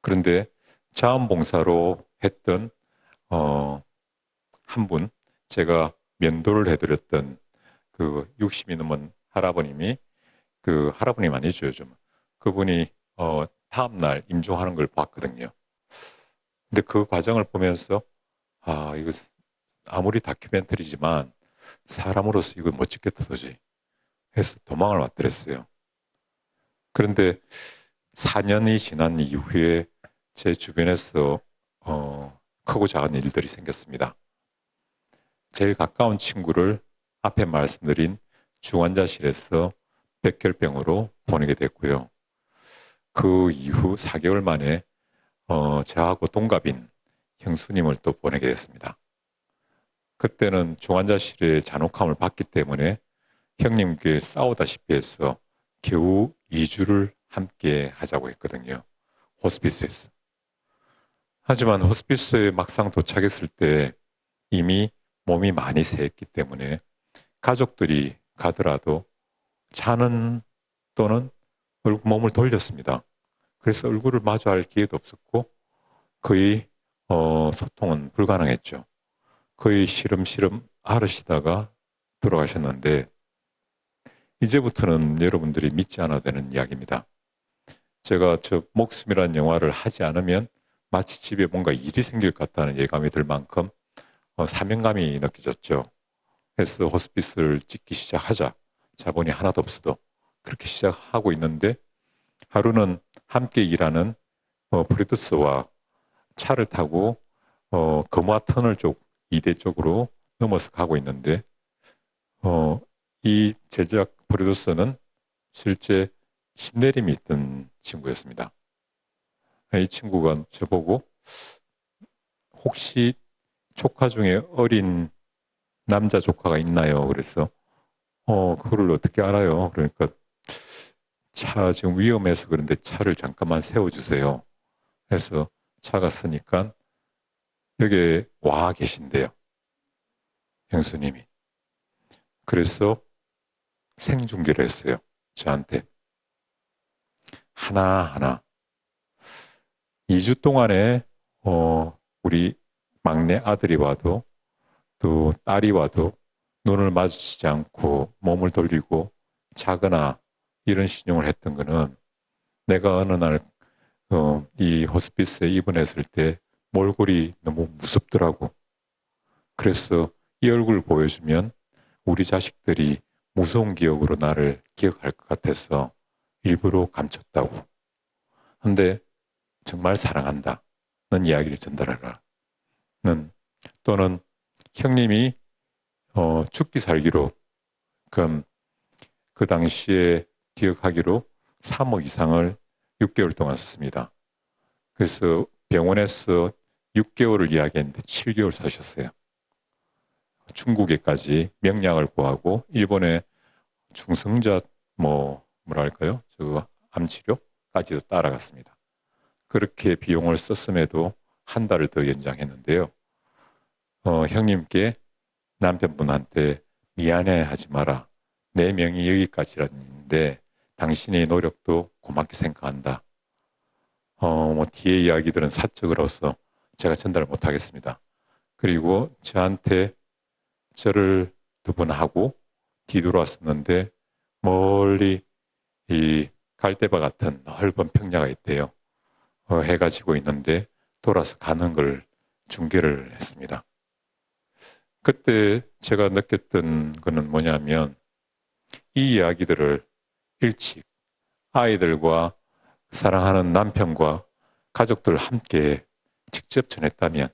Speaker 2: 그런데 자원봉사로 했던 한 분, 제가 면도를 해드렸던 그 60이 넘은 할아버님이 그 할아버님 아니죠 요즘 그분이 다음날 임종하는 걸 봤거든요. 근데 그 과정을 보면서 이거 아무리 다큐멘터리지만 사람으로서 이거 못 찍겠다 도저히 해서 도망을 왔더랬어요. 그런데 4년이 지난 이후에 제 주변에서 크고 작은 일들이 생겼습니다. 제일 가까운 친구를 앞에 말씀드린 중환자실에서 백혈병으로 보내게 됐고요. 그 이후 4개월 만에 저하고 동갑인 형수님을 또 보내게 됐습니다. 그때는 중환자실의 잔혹함을 봤기 때문에 형님께 싸우다시피 해서 겨우 2주를 함께 하자고 했거든요. 호스피스에서. 하지만 호스피스에 막상 도착했을 때 이미 몸이 많이 새했기 때문에 가족들이 가더라도 차는 또는 몸을 돌렸습니다. 그래서 얼굴을 마주할 기회도 없었고 거의 소통은 불가능했죠. 거의 시름시름 앓으시다가 돌아가셨는데 이제부터는 여러분들이 믿지 않아도 되는 이야기입니다. 제가 저 목숨이라는 영화를 하지 않으면 마치 집에 뭔가 일이 생길 것 같다는 예감이 들 만큼 사명감이 느껴졌죠. 그래서 호스피스를 찍기 시작하자. 자본이 하나도 없어도 그렇게 시작하고 있는데 하루는 함께 일하는 프로듀서와 차를 타고 금화 터널 쪽 2대 쪽으로 넘어서 가고 있는데 이 제작 프로듀서는 실제 신내림이 있던 친구였습니다. 이 친구가 저보고 혹시 조카 중에 어린 남자 조카가 있나요? 그래서 그거를 어떻게 알아요? 그러니까 차 지금 위험해서 그런데 차를 잠깐만 세워주세요. 해서 차가 서니까 여기에 와 계신대요. 형수님이. 그래서 생중계를 했어요. 저한테. 하나하나. 2주 동안에 우리 막내 아들이 와도 또 딸이 와도 눈을 마주치지 않고 몸을 돌리고 자거나 이런 신용을 했던 거는 내가 어느 날 이 호스피스에 입원했을 때 몰골이 너무 무섭더라고. 그래서 이 얼굴 보여주면 우리 자식들이 무서운 기억으로 나를 기억할 것 같아서 일부러 감췄다고. 근데 정말 사랑한다. 는 이야기를 전달하라. 또는 형님이 죽기 살기로 그럼 그 당시에 기억하기로 3억 이상을 6개월 동안 썼습니다. 그래서 병원에서 6개월을 이야기했는데 7개월 사셨어요. 중국에까지 명약을 구하고 일본의 중성자 뭐랄까요? 저 암치료까지도 따라갔습니다. 그렇게 비용을 썼음에도 한 달을 더 연장했는데요. 형님께 남편분한테 미안해 하지 마라. 내 명이 여기까지라는데 당신의 노력도 고맙게 생각한다. 뒤에 이야기들은 사적으로서 제가 전달을 못하겠습니다. 그리고 저한테 절을 2번 하고 뒤돌아왔었는데 멀리 이 갈대밭 같은 넓은 평야가 있대요. 해가 지고 있는데 돌아서 가는 걸 중계를 했습니다. 그때 제가 느꼈던 거는 뭐냐면 이 이야기들을 일찍 아이들과 사랑하는 남편과 가족들 함께 직접 전했다면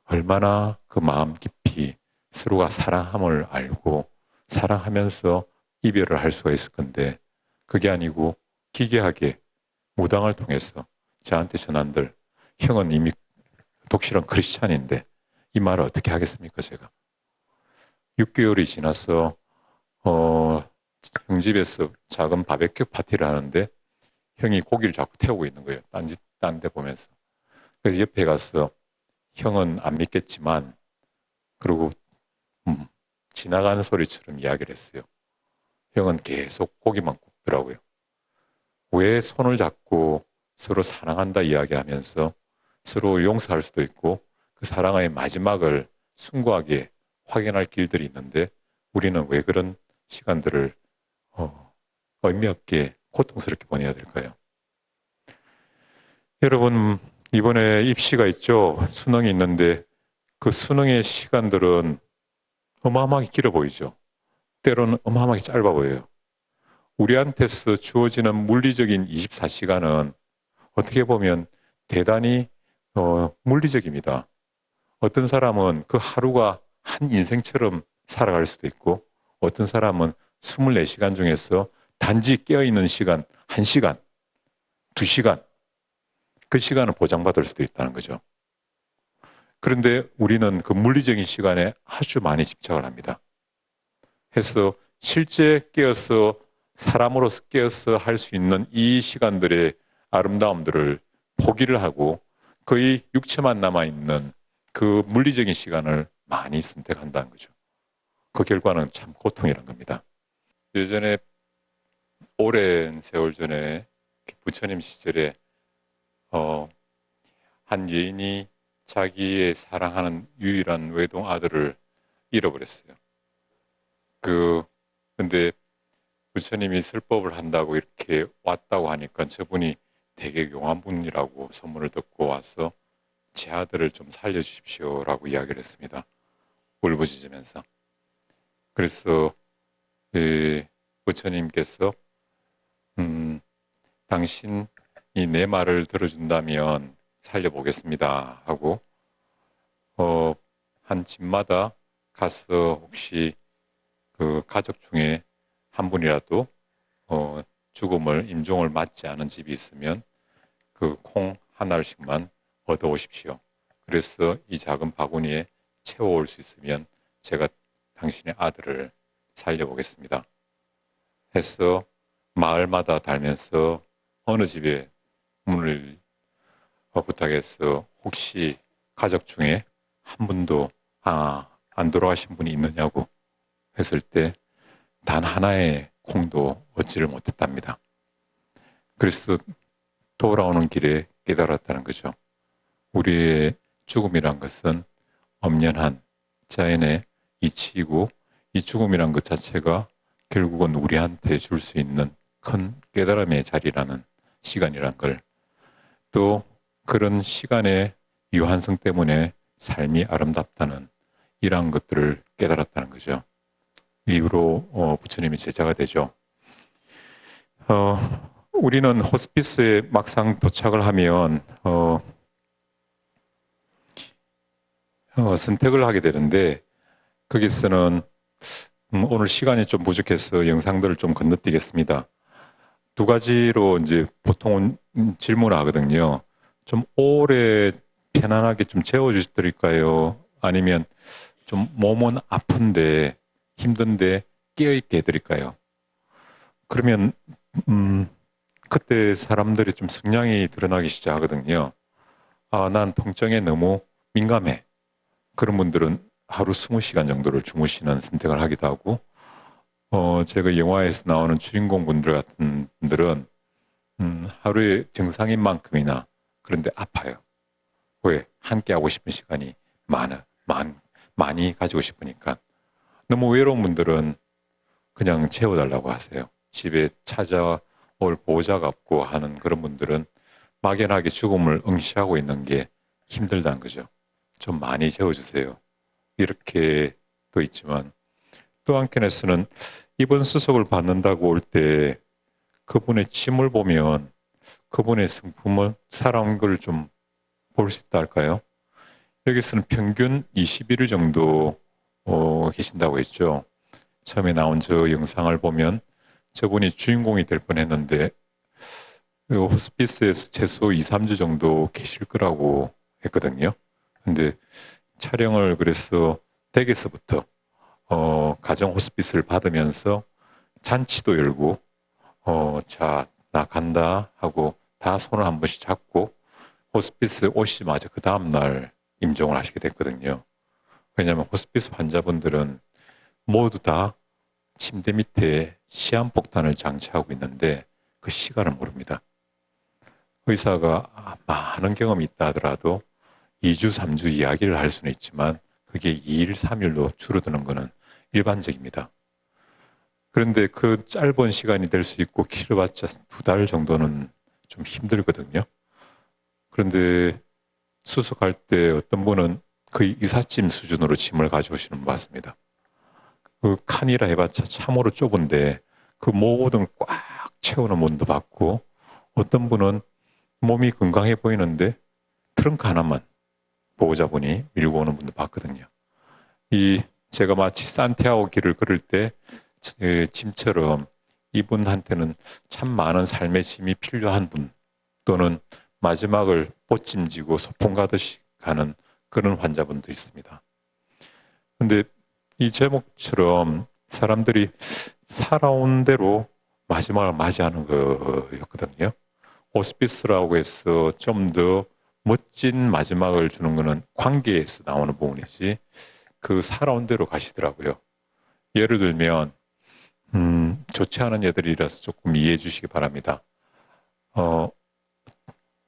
Speaker 2: 얼마나 그 마음 깊이 서로가 사랑함을 알고 사랑하면서 이별을 할 수가 있을 건데 그게 아니고 기괴하게 무당을 통해서 저한테 전한들 형은 이미 독실한 크리스찬인데 이 말을 어떻게 하겠습니까 제가. 6개월이 지나서 형 집에서 작은 바베큐 파티를 하는데 형이 고기를 자꾸 태우고 있는 거예요. 딴 데 보면서. 그래서 옆에 가서 형은 안 믿겠지만 그리고 지나가는 소리처럼 이야기를 했어요. 형은 계속 고기만 굽더라고요. 왜 손을 잡고 서로 사랑한다 이야기하면서 서로 용서할 수도 있고 그 사랑의 마지막을 숭고하게 확인할 길들이 있는데 우리는 왜 그런 시간들을 의미 없게 고통스럽게 보내야 될까요? 여러분 이번에 입시가 있죠. 수능이 있는데 그 수능의 시간들은 어마어마하게 길어 보이죠. 때로는 어마어마하게 짧아 보여요. 우리한테서 주어지는 물리적인 24시간은 어떻게 보면 대단히 물리적입니다. 어떤 사람은 그 하루가 한 인생처럼 살아갈 수도 있고 어떤 사람은 24시간 중에서 단지 깨어있는 시간 1시간, 2시간 그 시간을 보장받을 수도 있다는 거죠. 그런데 우리는 그 물리적인 시간에 아주 많이 집착을 합니다. 해서 실제 깨어서 사람으로서 깨어서 할 수 있는 이 시간들의 아름다움들을 포기를 하고 거의 육체만 남아있는 그 물리적인 시간을 많이 선택한다는 거죠. 그 결과는 참 고통이란 겁니다. 예전에 오랜 세월 전에 부처님 시절에 한 여인이 자기의 사랑하는 유일한 외동 아들을 잃어버렸어요. 근데 부처님이 설법을 한다고 이렇게 왔다고 하니까 저분이 되게 용한 분이라고 소문을 듣고 와서 제 아들을 좀 살려주십시오라고 이야기를 했습니다. 울부짖으면서. 그래서 부처님께서 당신이 내 말을 들어준다면 살려보겠습니다 하고 한 집마다 가서 혹시 그 가족 중에 한 분이라도 죽음을 임종을 맞지 않은 집이 있으면 그 콩 하나씩만 얻어오십시오. 그래서 이 작은 바구니에 채워올 수 있으면 제가 당신의 아들을 살려보겠습니다. 해서 마을마다 달면서 어느 집에 문을 부탁해서 혹시 가족 중에 한 분도 안 돌아가신 분이 있느냐고 했을 때 단 하나의 콩도 얻지를 못했답니다. 그래서 돌아오는 길에 깨달았다는 거죠. 우리의 죽음이란 것은 엄연한 자연의 이치이고 이 죽음이란 것 자체가 결국은 우리한테 줄 수 있는 큰 깨달음의 자리라는 시간이란 걸, 또 그런 시간의 유한성 때문에 삶이 아름답다는 이러한 것들을 깨달았다는 거죠. 이후로 부처님이 제자가 되죠. 우리는 호스피스에 막상 도착을 하면 선택을 하게 되는데, 거기서는 오늘 시간이 좀 부족해서 영상들을 좀 건너뛰겠습니다. 두 가지로 이제 보통은 질문을 하거든요. 좀 오래 편안하게 좀 재워주실까요? 아니면 좀 몸은 아픈데 힘든데 깨어있게 해드릴까요? 그러면 그때 사람들이 좀 성향이 드러나기 시작하거든요. 난 통증에 너무 민감해. 그런 분들은 하루 20시간 정도를 주무시는 선택을 하기도 하고, 제가 영화에서 나오는 주인공 분들 같은 분들은 하루에 정상인 만큼이나 그런데 아파요. 왜? 함께 하고 싶은 시간이 많이 가지고 싶으니까. 너무 외로운 분들은 그냥 채워달라고 하세요. 집에 찾아올 보호자가 없고 하는 그런 분들은 막연하게 죽음을 응시하고 있는 게 힘들다는 거죠. 좀 많이 재워주세요. 이렇게 또 있지만, 또 한켠에서는 입원 수속을 받는다고 올 때 그분의 침을 보면 그분의 성품을 살아온 걸 좀 볼 수 있다 할까요? 여기서는 평균 21일 정도 계신다고 했죠. 처음에 나온 저 영상을 보면 저분이 주인공이 될 뻔했는데 호스피스에서 최소 2, 3주 정도 계실 거라고 했거든요. 근데 촬영을 그래서 댁에서부터 가정 호스피스를 받으면서 잔치도 열고 자, 나 간다 하고 다 손을 한 번씩 잡고 호스피스 오시자마자 그 다음날 임종을 하시게 됐거든요. 왜냐하면 호스피스 환자분들은 모두 다 침대 밑에 시한폭탄을 장치하고 있는데 그 시간을 모릅니다. 의사가 많은 경험이 있다 하더라도 2주, 3주 이야기를 할 수는 있지만 그게 2일, 3일로 줄어드는 것은 일반적입니다. 그런데 그 짧은 시간이 될 수 있고 길어봤자 2달 정도는 좀 힘들거든요. 그런데 수속할 때 어떤 분은 거의 이삿짐 수준으로 짐을 가져오시는 분 봤습니다. 그 칸이라 해봤자 참으로 좁은데 그 모든 꽉 채우는 분도 봤고, 어떤 분은 몸이 건강해 보이는데 트렁크 하나만 보호자분이 밀고 오는 분도 봤거든요. 제가 마치 산티아고 길을 걸을 때 짐처럼 이분한테는 참 많은 삶의 짐이 필요한 분, 또는 마지막을 꽃짐지고 소풍 가듯이 가는 그런 환자분도 있습니다. 근데 이 제목처럼 사람들이 살아온 대로 마지막을 맞이하는 거였거든요. 호스피스라고 해서 좀 더 멋진 마지막을 주는 거는 관계에서 나오는 부분이지 그 살아온 대로 가시더라고요. 예를 들면 좋지 않은 예들이라서 조금 이해해 주시기 바랍니다.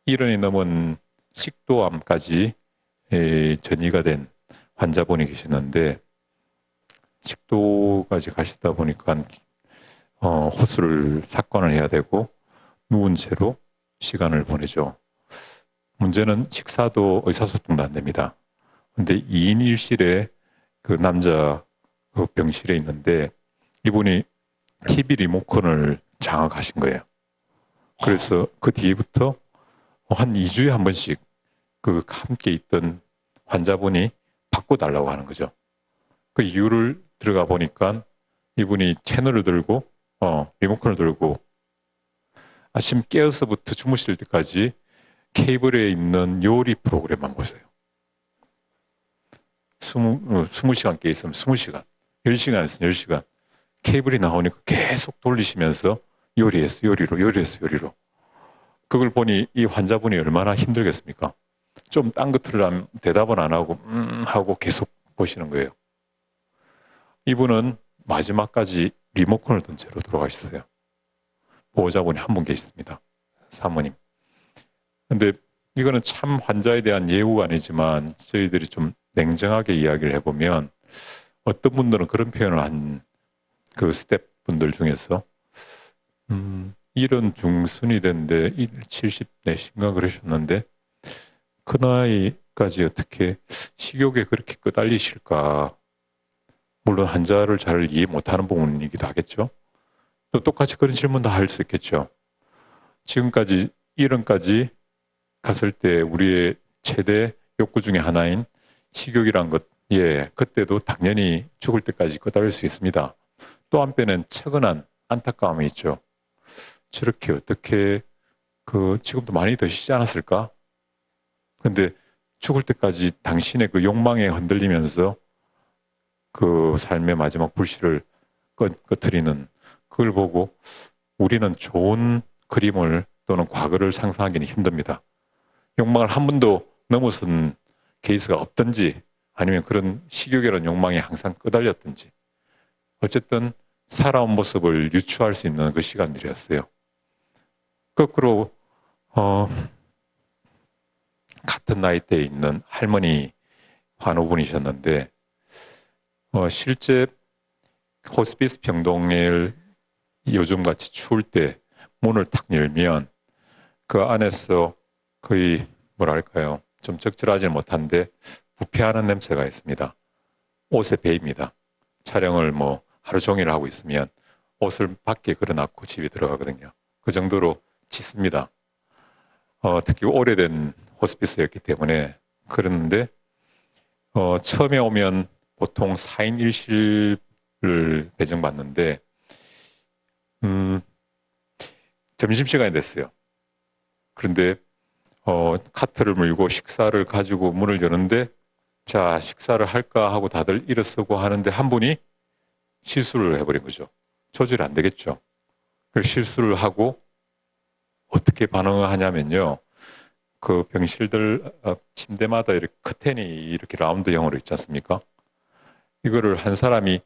Speaker 2: 1년이 넘은 식도암까지 전이가 된 환자분이 계시는데 식도까지 가시다 보니까 호수를 삭관을 해야 되고 누운 채로 시간을 보내죠. 문제는 식사도 의사소통도 안 됩니다. 근데 2인 1실에 그 남자 그 병실에 있는데 이분이 TV 리모컨을 장악하신 거예요. 그래서 그 뒤부터 한 2주에 한 번씩 그 함께 있던 환자분이 바꿔달라고 하는 거죠. 그 이유를 들어가 보니까 이분이 채널을 들고 리모컨을 들고 아침 깨어서부터 주무실 때까지 케이블에 있는 요리 프로그램만 보세요. 20시간 깨 있으면 20시간, 10시간 있으면 10시간. 케이블이 나오니까 계속 돌리시면서 요리해서 요리로, 요리해서 요리로. 그걸 보니 이 환자분이 얼마나 힘들겠습니까? 좀 딴 것들을 하면 대답은 안 하고, 하고 계속 보시는 거예요. 이분은 마지막까지 리모컨을 든 채로 돌아가셨어요. 보호자분이 한 분 계십니다. 사모님. 근데 이거는 참 환자에 대한 예우가 아니지만 저희들이 좀 냉정하게 이야기를 해보면 어떤 분들은 그런 표현을 한 그 스태프분들 중에서 이런 중순이 됐는데 70대신가 그러셨는데 그 나이까지 어떻게 식욕에 그렇게 끄달리실까. 물론 환자를 잘 이해 못하는 부분이기도 하겠죠. 또 똑같이 그런 질문도 할 수 있겠죠. 지금까지 이런까지 갔을 때 우리의 최대 욕구 중에 하나인 식욕이란 것, 그때도 당연히 죽을 때까지 끄달릴 수 있습니다. 또 한편은 측은한 안타까움이 있죠. 저렇게 어떻게 지금도 많이 드시지 않았을까? 근데 죽을 때까지 당신의 그 욕망에 흔들리면서 그 삶의 마지막 불씨를 꺼트리는 그걸 보고 우리는 좋은 그림을 또는 과거를 상상하기는 힘듭니다. 욕망을 한 번도 넘어선 케이스가 없든지 아니면 그런 식욕이라는 욕망에 항상 끄달렸든지 어쨌든 살아온 모습을 유추할 수 있는 그 시간들이었어요. 거꾸로 같은 나이대에 있는 할머니 환우분이셨는데 실제 호스피스 병동을 요즘같이 추울 때 문을 탁 열면 그 안에서 거의 뭐랄까요 좀 적절하지 못한데 부패하는 냄새가 있습니다. 옷에 배입니다. 촬영을 하루 종일 하고 있으면 옷을 밖에 걸어놨고 집에 들어가거든요. 그 정도로 짙습니다. 특히 오래된 호스피스였기 때문에 그랬는데 처음에 오면 보통 4인 1실을 배정받는데 점심시간이 됐어요. 그런데 카트를 몰고 식사를 가지고 문을 여는데 자 식사를 할까 하고 다들 일어서고 하는데 한 분이 실수를 해버린 거죠. 조절이 안 되겠죠. 그 실수를 하고 어떻게 반응을 하냐면요. 그 병실들 침대마다 이렇게 커튼이 이렇게 라운드형으로 있지 않습니까? 이거를 한 사람이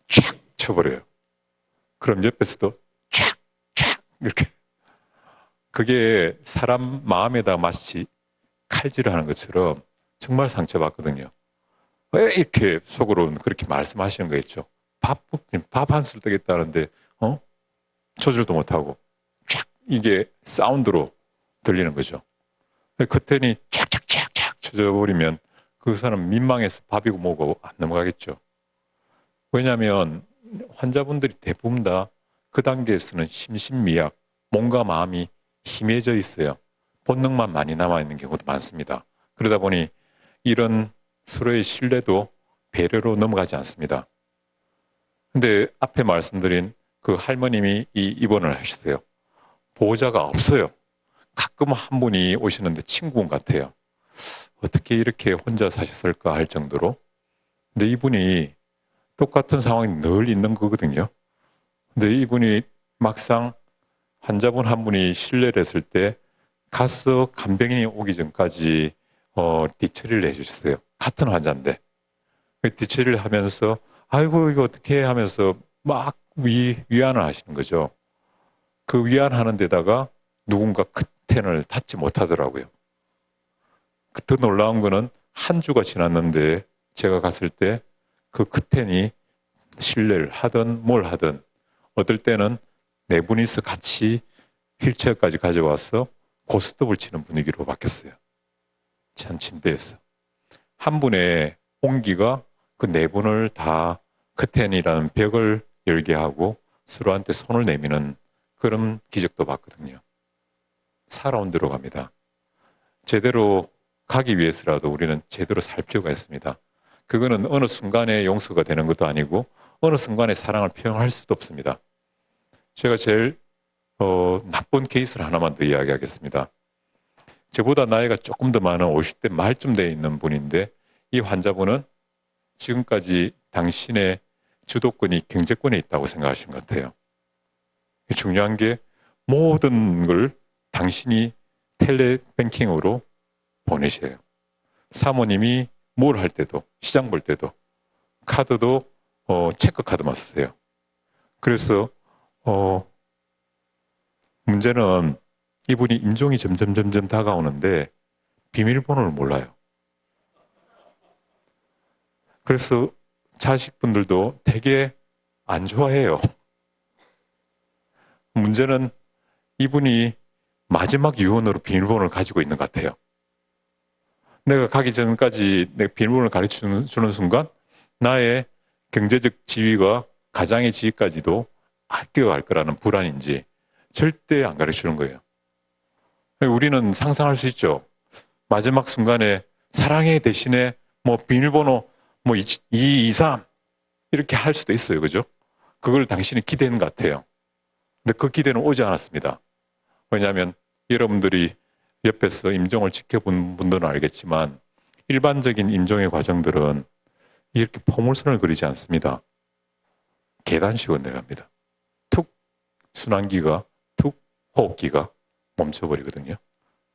Speaker 2: 촥 쳐버려요. 그럼 옆에서도 촥 이렇게 그게 사람 마음에다 마치 칼질을 하는 것처럼 정말 상처받거든요. 왜 이렇게 속으로는 그렇게 말씀하시는 거겠죠. 밥 한 술 뜨겠다는데 조절도 못하고 촥 이게 사운드로 들리는 거죠. 커튼이 촥촥촥촥 쳐져버리면 그 사람 민망해서 밥이고 뭐고 안 넘어가겠죠. 왜냐하면 환자분들이 대부분 다 그 단계에서는 심신미약, 몸과 마음이 희미해져 있어요. 본능만 많이 남아있는 경우도 많습니다. 그러다 보니 이런 서로의 신뢰도 배려로 넘어가지 않습니다. 근데 앞에 말씀드린 그 할머님이 이 입원을 하셨어요. 보호자가 없어요. 가끔 한 분이 오시는데 친구분 같아요. 어떻게 이렇게 혼자 사셨을까 할 정도로. 근데 이분이 똑같은 상황이 늘 있는 거거든요. 근데 이분이 막상 환자분 한 분이 실례를 했을 때 가서 간병인이 오기 전까지 뒤처리를 해주셨어요. 같은 환자인데 뒤처리를 하면서 아이고 이거 어떻게 해 하면서 막 위안을 하시는 거죠. 그 위안하는 데다가 누군가 커튼을 닫지 못하더라고요. 더 놀라운 거는 한 주가 지났는데 제가 갔을 때 그 커튼이 실내를 하든 뭘 하든 어떨 때는 네 분이서 같이 휠체어까지 가져와서 고스톱을 치는 분위기로 바뀌었어요. 참 침대에서. 한 분의 온기가 그 네 분을 다 커튼이라는 벽을 열게 하고 서로한테 손을 내미는 그런 기적도 봤거든요. 살아온 대로 갑니다. 제대로 가기 위해서라도 우리는 제대로 살 필요가 있습니다. 그거는 어느 순간에 용서가 되는 것도 아니고 어느 순간에 사랑을 표현할 수도 없습니다. 제가 제일 나쁜 케이스를 하나만 더 이야기하겠습니다. 저보다 나이가 조금 더 많은 50대 말쯤 돼 있는 분인데 이 환자분은 지금까지 당신의 주도권이 경제권에 있다고 생각하신 것 같아요. 중요한 게 모든 걸 당신이 텔레뱅킹으로 보내셔요. 사모님이 뭘 할 때도 시장 볼 때도 카드도 체크카드만 쓰세요. 그래서 문제는 이분이 임종이 점점 다가오는데 비밀번호를 몰라요. 그래서 자식분들도 되게 안 좋아해요. 문제는 이분이 마지막 유언으로 비밀번호를 가지고 있는 것 같아요. 내가 가기 전까지 내 비밀번호를 가르쳐 주는 순간 나의 경제적 지위가 가장의 지위까지도 아껴갈 거라는 불안인지 절대 안 가르쳐 주는 거예요. 우리는 상상할 수 있죠. 마지막 순간에 사랑해 대신에 뭐 비밀번호 뭐 223 이렇게 할 수도 있어요. 그죠? 그걸 당신이 기대는 것 같아요. 근데 그 기대는 오지 않았습니다. 왜냐하면 여러분들이 옆에서 임종을 지켜본 분들은 알겠지만 일반적인 임종의 과정들은 이렇게 포물선을 그리지 않습니다. 계단식으로 내려갑니다. 툭 순환기가 툭 호흡기가 멈춰버리거든요.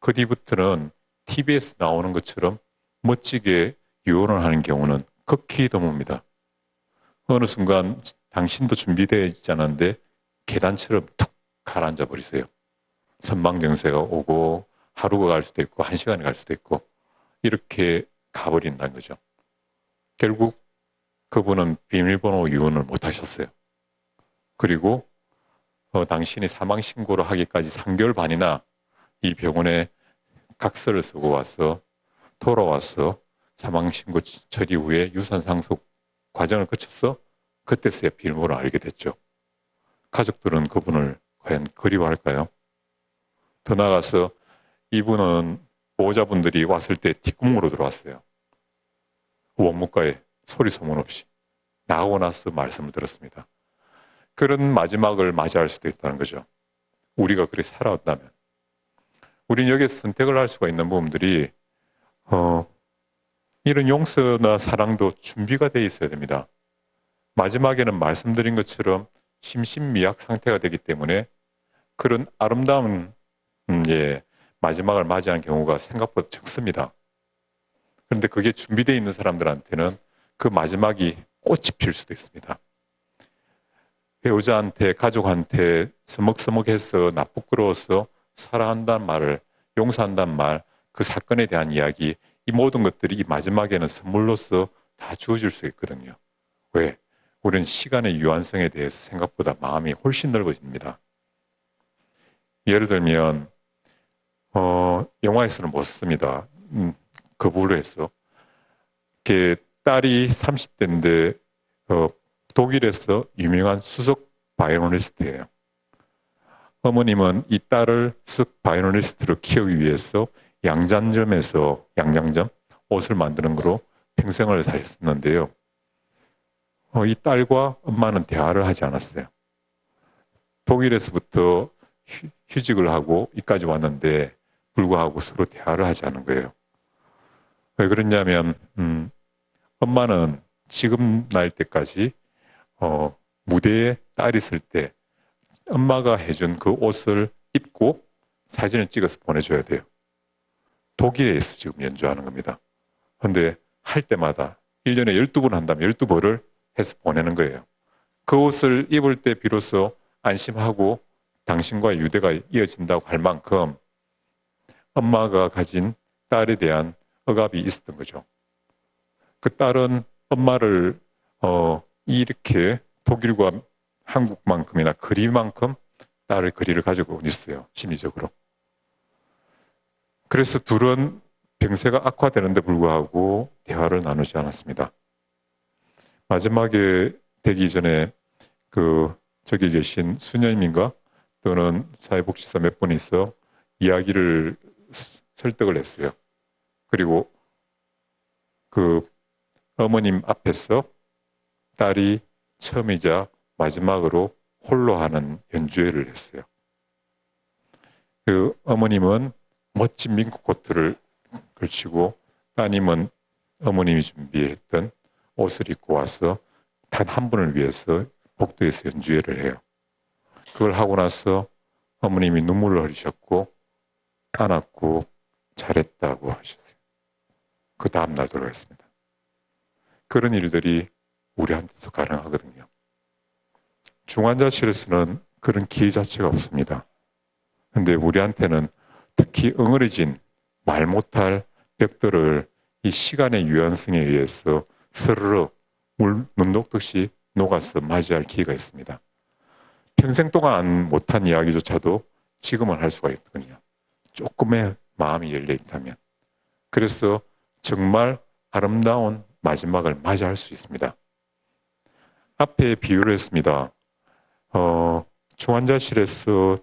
Speaker 2: 그 뒤부터는 TV에서 나오는 것처럼 멋지게 유언을 하는 경우는 극히 드뭅니다. 어느 순간 당신도 준비되어 있지 않은데 계단처럼 툭 가라앉아 버리세요. 선망정세가 오고 하루가 갈 수도 있고 1시간이 갈 수도 있고 이렇게 가버린다는 거죠. 결국 그분은 비밀번호 유언을 못 하셨어요. 그리고 당신이 사망신고를 하기까지 3개월 반이나 이 병원에 각서를 쓰고 와서 돌아와서 사망신고 처리 후에 유산상속 과정을 거쳐서 그때서야 비밀번호를 알게 됐죠. 가족들은 그분을 과연 그리워할까요? 더 나아가서 이분은 보호자분들이 왔을 때 뒷구멍으로 들어왔어요. 원무과에 소리 소문 없이 나오고 나서 말씀을 들었습니다. 그런 마지막을 맞이할 수도 있다는 거죠. 우리가 그렇게 살아왔다면. 우리는 여기서 선택을 할 수가 있는 부분들이 이런 용서나 사랑도 준비가 돼 있어야 됩니다. 마지막에는 말씀드린 것처럼 심신미약 상태가 되기 때문에 그런 아름다운 마지막을 맞이하는 경우가 생각보다 적습니다. 그런데 그게 준비되어 있는 사람들한테는 그 마지막이 꽃이 필 수도 있습니다. 배우자한테, 가족한테 서먹서먹해서 나 부끄러워서 사랑한다는 말을, 용서한다는 말, 그 사건에 대한 이야기, 이 모든 것들이 이 마지막에는 선물로서 다 주어질 수 있거든요. 왜? 우리는 시간의 유한성에 대해서 생각보다 마음이 훨씬 넓어집니다. 예를 들면 영화에서는 못 씁니다. 거부를 해서. 딸이 30대인데 독일에서 유명한 수석 바이올리니스트예요. 어머님은 이 딸을 수석 바이올리니스트로 키우기 위해서 양장점에서 옷을 만드는 거로 평생을 사셨는데요. 이 딸과 엄마는 대화를 하지 않았어요. 독일에서부터 휴직을 하고 이까지 왔는데 불구하고 서로 대화를 하지 않은 거예요. 왜 그러냐면 엄마는 지금 나이 때까지 무대에 딸이 설 때 엄마가 해준 그 옷을 입고 사진을 찍어서 보내줘야 돼요. 독일에서 지금 연주하는 겁니다. 근데 할 때마다 1년에 12번 한다면 12벌을 해서 보내는 거예요. 그 옷을 입을 때 비로소 안심하고 당신과의 유대가 이어진다고 할 만큼 엄마가 가진 딸에 대한 억압이 있었던 거죠. 그 딸은 엄마를 이렇게 독일과 한국만큼이나 그리만큼 딸의 거리를 가지고 있어요. 심리적으로. 그래서 둘은 병세가 악화되는데 불구하고 대화를 나누지 않았습니다. 마지막에 되기 전에 저기 계신 수녀님인가 또는 사회복지사 몇 분이 있어 이야기를 설득을 했어요. 그리고 그 어머님 앞에서 딸이 처음이자 마지막으로 홀로 하는 연주회를 했어요. 그 어머님은 멋진 민국 코트를 걸치고 따님은 어머님이 준비했던 옷을 입고 와서 단 한 분을 위해서 복도에서 연주회를 해요. 그걸 하고 나서 어머님이 눈물을 흘리셨고 안았고 잘했다고 하셨어요. 그 다음날 돌아갔습니다. 그런 일들이 우리한테도 가능하거든요. 중환자실에서는 그런 기회 자체가 없습니다. 근데 우리한테는 특히 응어리진 말 못할 벽들을 이 시간의 유연성에 의해서 스르르 눈 녹듯이 녹아서 맞이할 기회가 있습니다. 평생 동안 못한 이야기조차도 지금은 할 수가 있거든요. 조금의 마음이 열려 있다면. 그래서 정말 아름다운 마지막을 맞이할 수 있습니다. 앞에 비유를 했습니다. 중환자실에서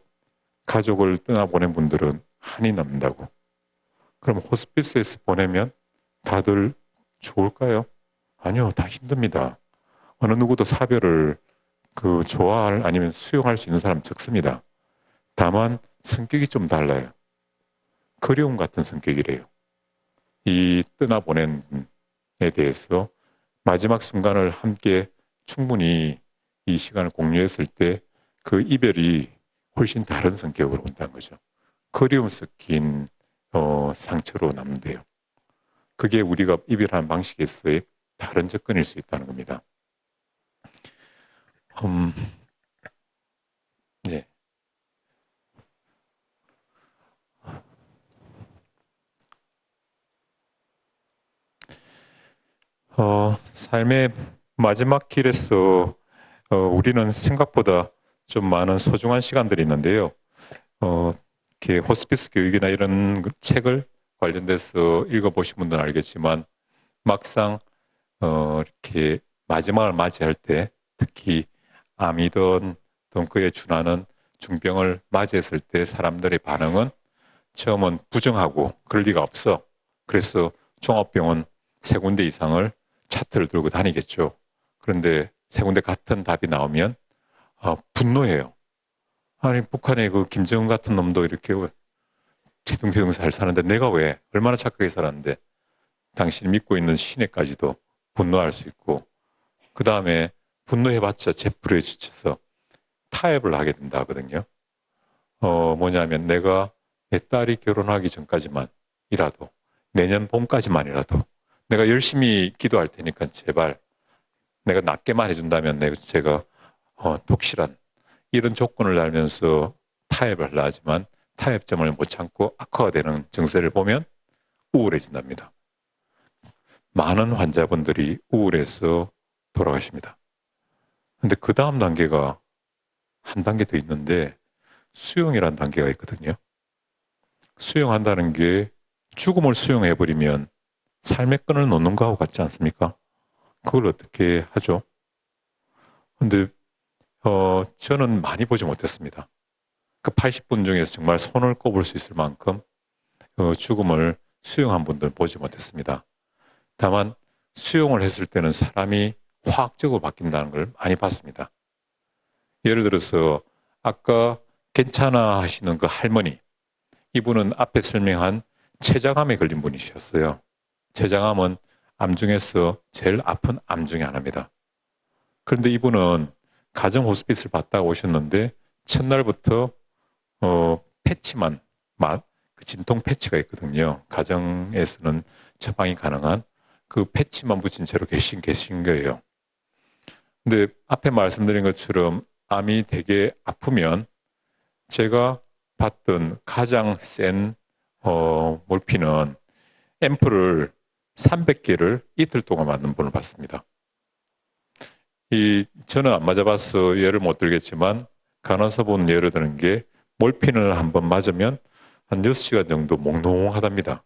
Speaker 2: 가족을 떠나보낸 분들은 한이 남는다고. 그럼 호스피스에서 보내면 다들 좋을까요? 아니요, 다 힘듭니다. 어느 누구도 사별을 좋아할 아니면 수용할 수 있는 사람 적습니다. 다만 성격이 좀 달라요. 그리움 같은 성격이래요. 이 떠나보낸 분에 대해서 마지막 순간을 함께 충분히 이 시간을 공유했을 때 그 이별이 훨씬 다른 성격으로 온다는 거죠. 그리움 섞인 상처로 남는데요. 그게 우리가 이별하는 방식에서의 다른 접근일 수 있다는 겁니다. 네. 삶의 마지막 길에서 우리는 생각보다 좀 많은 소중한 시간들이 있는데요. 이렇게 호스피스 교육이나 이런 책을 관련돼서 읽어보신 분들은 알겠지만 막상 이렇게 마지막을 맞이할 때 특히 암이든 또 그에 준하는 중병을 맞이했을 때 사람들의 반응은 처음은 부정하고 그럴 리가 없어. 그래서 종합병원 3군데 이상을 차트를 들고 다니겠죠. 그런데 3군데 같은 답이 나오면 분노해요. 아니 북한의 그 김정은 같은 놈도 이렇게 뒤둥뒤둥 잘 사는데 내가 왜 얼마나 착하게 살았는데 당신이 믿고 있는 신에까지도 분노할 수 있고 그 다음에 분노해봤자 제풀에 지쳐서 타협을 하게 된다 하거든요. 뭐냐면 내가 내 딸이 결혼하기 전까지만이라도 내년 봄까지만이라도 내가 열심히 기도할 테니까 제발 내가 낫게만 해준다면 제가 독실한 이런 조건을 달면서 타협을 하려 하지만 타협점을 못 참고 악화가 되는 증세를 보면 우울해진답니다. 많은 환자분들이 우울해서 돌아가십니다. 근데 그 다음 단계가 한 단계 더 있는데 수용이라는 단계가 있거든요. 수용한다는 게 죽음을 수용해버리면 삶의 끈을 놓는 거하고 같지 않습니까? 그걸 어떻게 하죠? 근데 저는 많이 보지 못했습니다. 그 80분 중에서 정말 손을 꼽을 수 있을 만큼 죽음을 수용한 분들은 보지 못했습니다. 다만 수용을 했을 때는 사람이 화학적으로 바뀐다는 걸 많이 봤습니다. 예를 들어서 아까 괜찮아 하시는 그 할머니, 이분은 앞에 설명한 췌장암에 걸린 분이셨어요. 췌장암은 암 중에서 제일 아픈 암 중에 하나입니다. 그런데 이분은 가정 호스피스를 받다가 오셨는데 첫날부터 패치만 그 진통 패치가 있거든요. 가정에서는 처방이 가능한 그 패치만 붙인 채로 계신 거예요. 근데 앞에 말씀드린 것처럼 암이 되게 아프면 제가 봤던 가장 센 몰피는 앰플을 300개를 이틀 동안 맞는 분을 봤습니다. 저는 안 맞아봐서 예를 못 들겠지만 간호사분 예를 드는 게 몰핀을 한번 맞으면 한 6시간 정도 몽롱하답니다.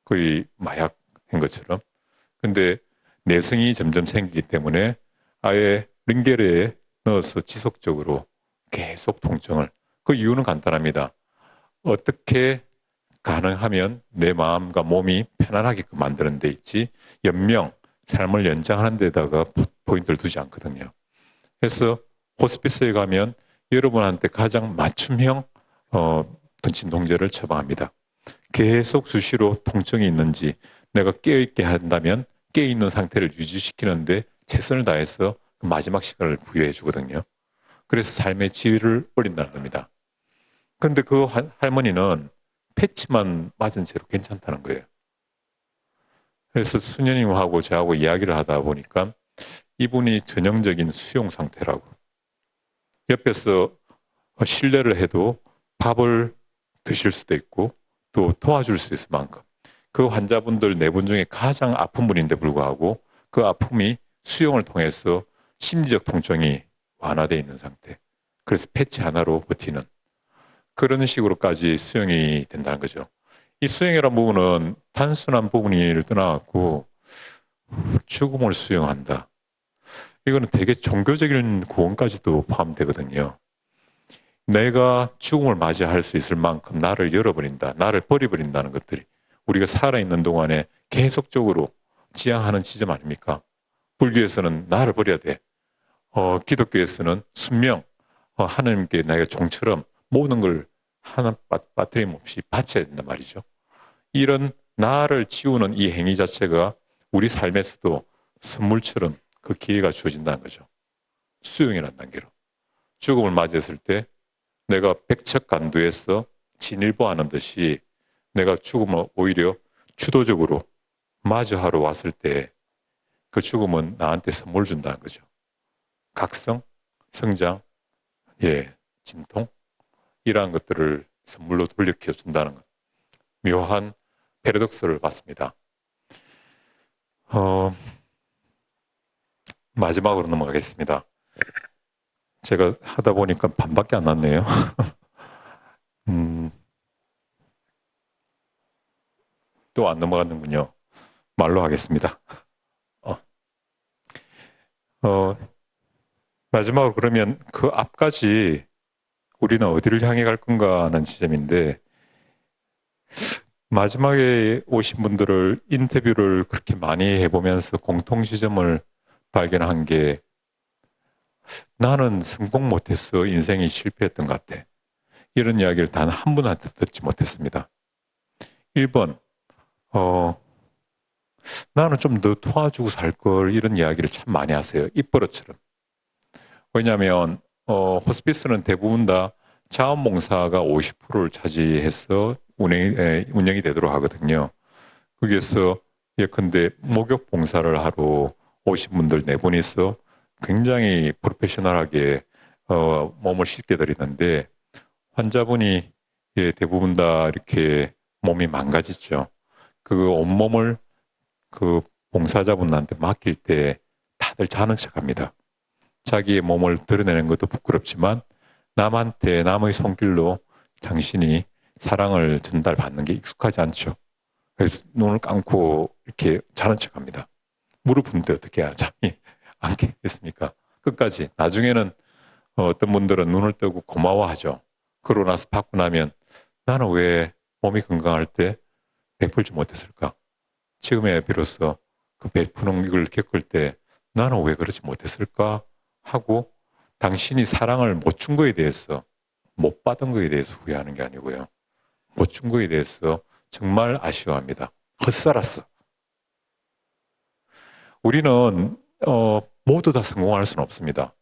Speaker 2: 거의 마약인 것처럼. 근데 내성이 점점 생기기 때문에 아예 링겔에 넣어서 지속적으로 계속 통증을. 그 이유는 간단합니다. 어떻게 가능하면 내 마음과 몸이 편안하게끔 만드는 데 있지 연명, 삶을 연장하는 데다가 포인트를 두지 않거든요. 그래서 호스피스에 가면 여러분한테 가장 맞춤형 진통제를 처방합니다. 계속 수시로 통증이 있는지 내가 깨어있게 한다면 깨어있는 상태를 유지시키는데 최선을 다해서 그 마지막 시간을 부여해 주거든요. 그래서 삶의 질을 올린다는 겁니다. 그런데 그 할머니는 패치만 맞은 채로 괜찮다는 거예요. 그래서 수녀님하고 저하고 이야기를 하다 보니까 이분이 전형적인 수용 상태라고. 옆에서 신뢰를 해도 밥을 드실 수도 있고 또 도와줄 수 있을 만큼 그 환자분들 4분 중에 가장 아픈 분인데 불구하고 그 아픔이 수용을 통해서 심리적 통증이 완화되어 있는 상태. 그래서 패치 하나로 버티는 그런 식으로까지 수용이 된다는 거죠. 이 수용이라는 부분은 단순한 부분을 떠나갖고 죽음을 수용한다. 이거는 되게 종교적인 구원까지도 포함되거든요. 내가 죽음을 맞이할 수 있을 만큼 나를 열어버린다. 나를 버려버린다는 것들이 우리가 살아있는 동안에 계속적으로 지향하는 지점 아닙니까? 불교에서는 나를 버려야 돼. 기독교에서는 순명, 하나님께 내가 종처럼 모든 걸 하나 빠트림 없이 바쳐야 된단 말이죠. 이런 나를 지우는 이 행위 자체가 우리 삶에서도 선물처럼 그 기회가 주어진다는 거죠. 수용이라는 단계로. 죽음을 맞이했을 때 내가 백척간두에서 진일보하는 듯이 내가 죽음을 오히려 주도적으로 마주하러 왔을 때 그 죽음은 나한테 선물 준다는 거죠. 각성, 성장, 진통 이러한 것들을 선물로 돌려키워 준다는 것. 묘한 패러독스를 봤습니다. 마지막으로 넘어가겠습니다. 제가 하다 보니까 반밖에 안 났네요. 또 안 넘어가는군요. 말로 하겠습니다. 마지막으로 그러면 그 앞까지 우리는 어디를 향해 갈 건가 하는 지점인데 마지막에 오신 분들을 인터뷰를 그렇게 많이 해보면서 공통 지점을 발견한 게 나는 성공 못해서 인생이 실패했던 것 같아. 이런 이야기를 단 한 분한테 듣지 못했습니다. 1번, 나는 좀 더 도와주고 살 걸 이런 이야기를 참 많이 하세요. 입버릇처럼. 왜냐하면 호스피스는 대부분 다 자원봉사가 50%를 차지해서 운영이 되도록 하거든요. 거기에서 예컨대 목욕 봉사를 하러 오신 분들 4분이서 굉장히 프로페셔널하게 몸을 씻게 드리는데 환자분이 대부분 다 이렇게 몸이 망가지죠. 그 온몸을 그 봉사자분한테 맡길 때 다들 자는 척합니다. 자기의 몸을 드러내는 것도 부끄럽지만 남한테 남의 손길로 당신이 사랑을 전달받는 게 익숙하지 않죠. 그래서 눈을 감고 이렇게 자는 척합니다. 무릎인데 어떻게 해야 잠이 안 깨겠습니까? 끝까지. 나중에는 어떤 분들은 눈을 뜨고 고마워하죠. 그러고 나서 받고 나면 나는 왜 몸이 건강할 때 베풀지 못했을까? 지금에 비로소 그 베푸는 이걸 겪을 때 나는 왜 그러지 못했을까? 하고 당신이 사랑을 못 준 거에 대해서 못 받은 거에 대해서 후회하는 게 아니고요. 못 준 거에 대해서 정말 아쉬워합니다. 헛살았어. 우리는 모두 다 성공할 수는 없습니다.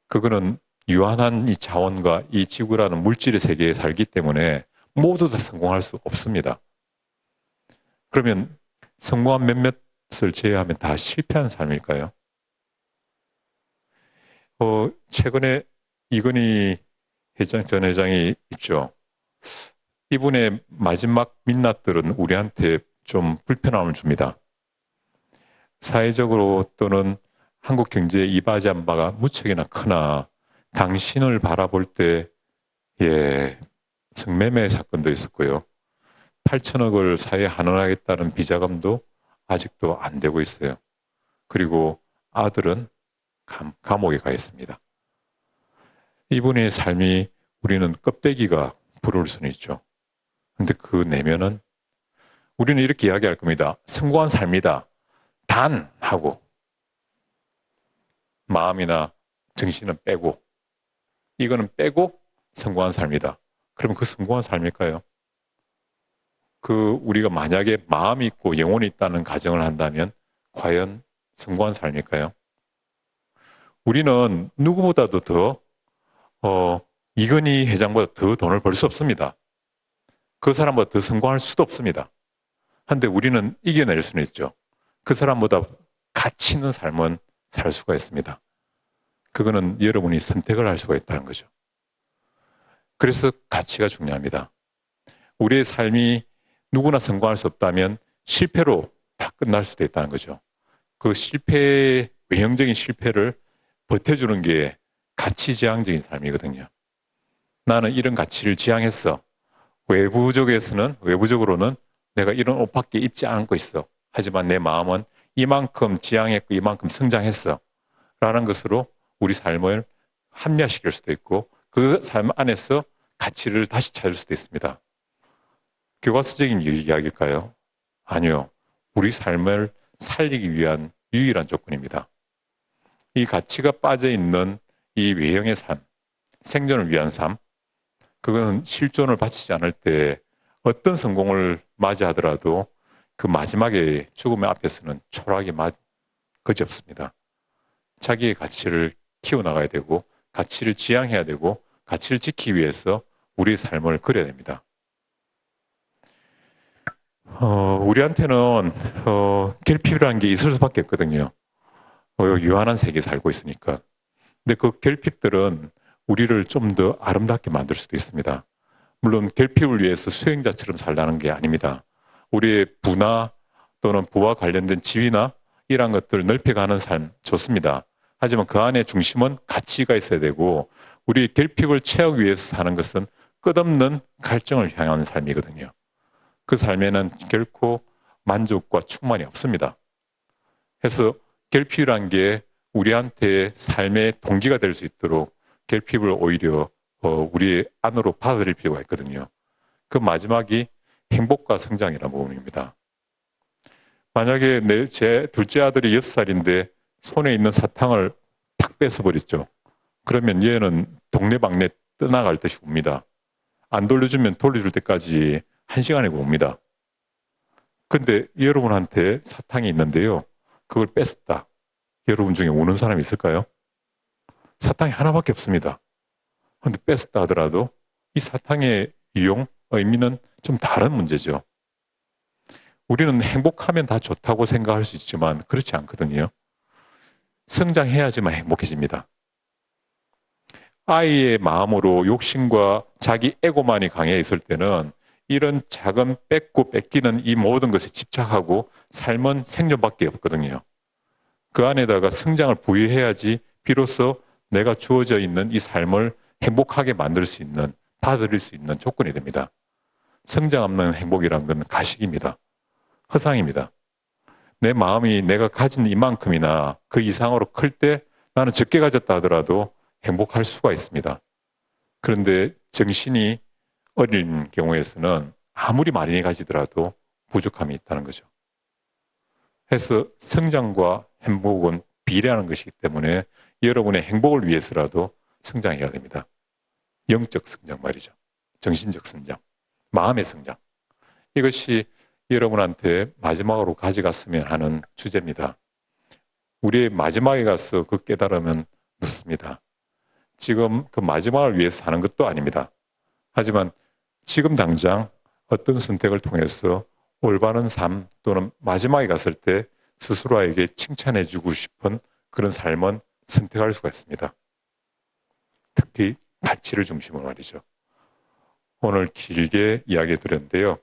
Speaker 2: 그거는 유한한 이 자원과 이 지구라는 물질의 세계에 살기 때문에 모두 다 성공할 수 없습니다. 그러면 성공한 몇몇을 제외하면 다 실패한 삶일까요? 최근에 이건희 전 회장이 있죠. 이분의 마지막 민낯들은 우리한테 좀 불편함을 줍니다. 사회적으로 또는 한국 경제에 이바지한 바가 무척이나 크나 당신을 바라볼 때 성매매 사건도 있었고요. 8천억을 사회에 환원하겠다는 비자금도 아직도 안 되고 있어요. 그리고 아들은 감옥에 가 있습니다. 이분의 삶이 우리는 껍데기가 부러울 수는 있죠. 근데 그 내면은 우리는 이렇게 이야기할 겁니다. 성공한 삶이다. 단 하고 마음이나 정신은 빼고 이거는 빼고 성공한 삶이다. 그러면 그 성공한 삶일까요? 우리가 만약에 마음이 있고 영혼이 있다는 가정을 한다면 과연 성공한 삶일까요? 우리는 누구보다도 더 이건희 회장보다 더 돈을 벌 수 없습니다. 그 사람보다 더 성공할 수도 없습니다. 그런데 우리는 이겨낼 수는 있죠. 그 사람보다 가치 있는 삶은 살 수가 있습니다. 그거는 여러분이 선택을 할 수가 있다는 거죠. 그래서 가치가 중요합니다. 우리의 삶이 누구나 성공할 수 없다면 실패로 다 끝날 수도 있다는 거죠. 그 외형적인 실패를 버텨주는 게 가치지향적인 삶이거든요. 나는 이런 가치를 지향했어. 외부적으로는 내가 이런 옷밖에 입지 않고 있어. 하지만 내 마음은 이만큼 지향했고 이만큼 성장했어. 라는 것으로 우리 삶을 합리화시킬 수도 있고 그 삶 안에서 가치를 다시 찾을 수도 있습니다. 교과서적인 이야기일까요? 아니요. 우리 삶을 살리기 위한 유일한 조건입니다. 이 가치가 빠져있는 이 외형의 삶, 생존을 위한 삶, 그거는 실존을 바치지 않을 때 어떤 성공을 맞이하더라도 그 마지막에 죽음의 앞에서는 초라하게 그지없습니다. 자기의 가치를 키워나가야 되고 가치를 지향해야 되고 가치를 지키기 위해서 우리의 삶을 그려야 됩니다. 우리한테는 결핍이라는 게 있을 수밖에 없거든요. 유한한 세계에 살고 있으니까. 근데 그 결핍들은 우리를 좀 더 아름답게 만들 수도 있습니다. 물론 결핍을 위해서 수행자처럼 살라는 게 아닙니다. 우리의 부나 또는 부와 관련된 지위나 이러한 것들을 넓혀가는 삶 좋습니다. 하지만 그 안에 중심은 가치가 있어야 되고 우리 결핍을 채우기 위해서 사는 것은 끝없는 갈증을 향한 삶이거든요. 그 삶에는 결코 만족과 충만이 없습니다. 그래서 결핍이란 게 우리한테 삶의 동기가 될 수 있도록 결핍을 오히려 우리 안으로 받아들일 필요가 있거든요. 그 마지막이 행복과 성장이라는 부분입니다. 만약에 제 둘째 아들이 6살인데 손에 있는 사탕을 탁 뺏어버렸죠. 그러면 얘는 동네방네 떠나갈 듯이 웁니다. 안 돌려주면 돌려줄 때까지 1시간에 옵니다. 근데 여러분한테 사탕이 있는데요. 그걸 뺐다. 여러분 중에 우는 사람이 있을까요? 사탕이 하나밖에 없습니다. 그런데 뺐다 하더라도 이 사탕의 유용, 의미는 좀 다른 문제죠. 우리는 행복하면 다 좋다고 생각할 수 있지만 그렇지 않거든요. 성장해야지만 행복해집니다. 아이의 마음으로 욕심과 자기 에고만이 강해 있을 때는 이런 작은 뺏고 뺏기는 이 모든 것에 집착하고 삶은 생존밖에 없거든요. 그 안에다가 성장을 부여해야지 비로소 내가 주어져 있는 이 삶을 행복하게 만들 수 있는, 받아들일 수 있는 조건이 됩니다. 성장 없는 행복이란 건 가식입니다. 허상입니다. 내 마음이 내가 가진 이만큼이나 그 이상으로 클 때 나는 적게 가졌다 하더라도 행복할 수가 있습니다. 그런데 정신이 어린 경우에서는 아무리 많이 가지더라도 부족함이 있다는 거죠. 그래서 성장과 행복은 비례하는 것이기 때문에 여러분의 행복을 위해서라도 성장해야 됩니다. 영적 성장 말이죠. 정신적 성장, 마음의 성장. 이것이 여러분한테 마지막으로 가져갔으면 하는 주제입니다. 우리의 마지막에 가서 그 깨달으면 늦습니다. 지금 그 마지막을 위해서 사는 것도 아닙니다. 하지만 지금 당장 어떤 선택을 통해서 올바른 삶 또는 마지막에 갔을 때 스스로에게 칭찬해주고 싶은 그런 삶은 선택할 수가 있습니다. 특히 가치를 중심으로 말이죠. 오늘 길게 이야기 드렸는데요.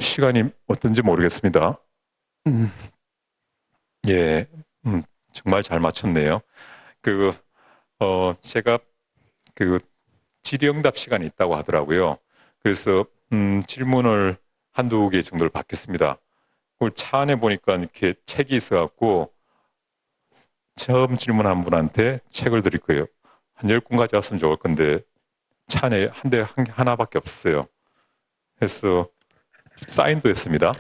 Speaker 2: 시간이 어떤지 모르겠습니다. 예, 정말 잘 맞췄네요. 제가 질의응답 시간이 있다고 하더라고요. 그래서 질문을 한두 개 정도를 받겠습니다. 그걸 차 안에 보니까 이렇게 책이 있어갖고 처음 질문한 분한테 책을 드릴 거예요. 한 10권 가져왔으면 좋을 건데 차 안에 하나밖에 없어요. 그래서 사인도 했습니다.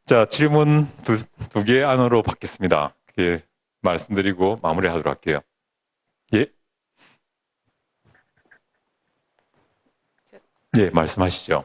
Speaker 2: 자, 질문 두 개 안으로 받겠습니다. 말씀드리고 마무리하도록 할게요. 예. 예, 말씀하시죠.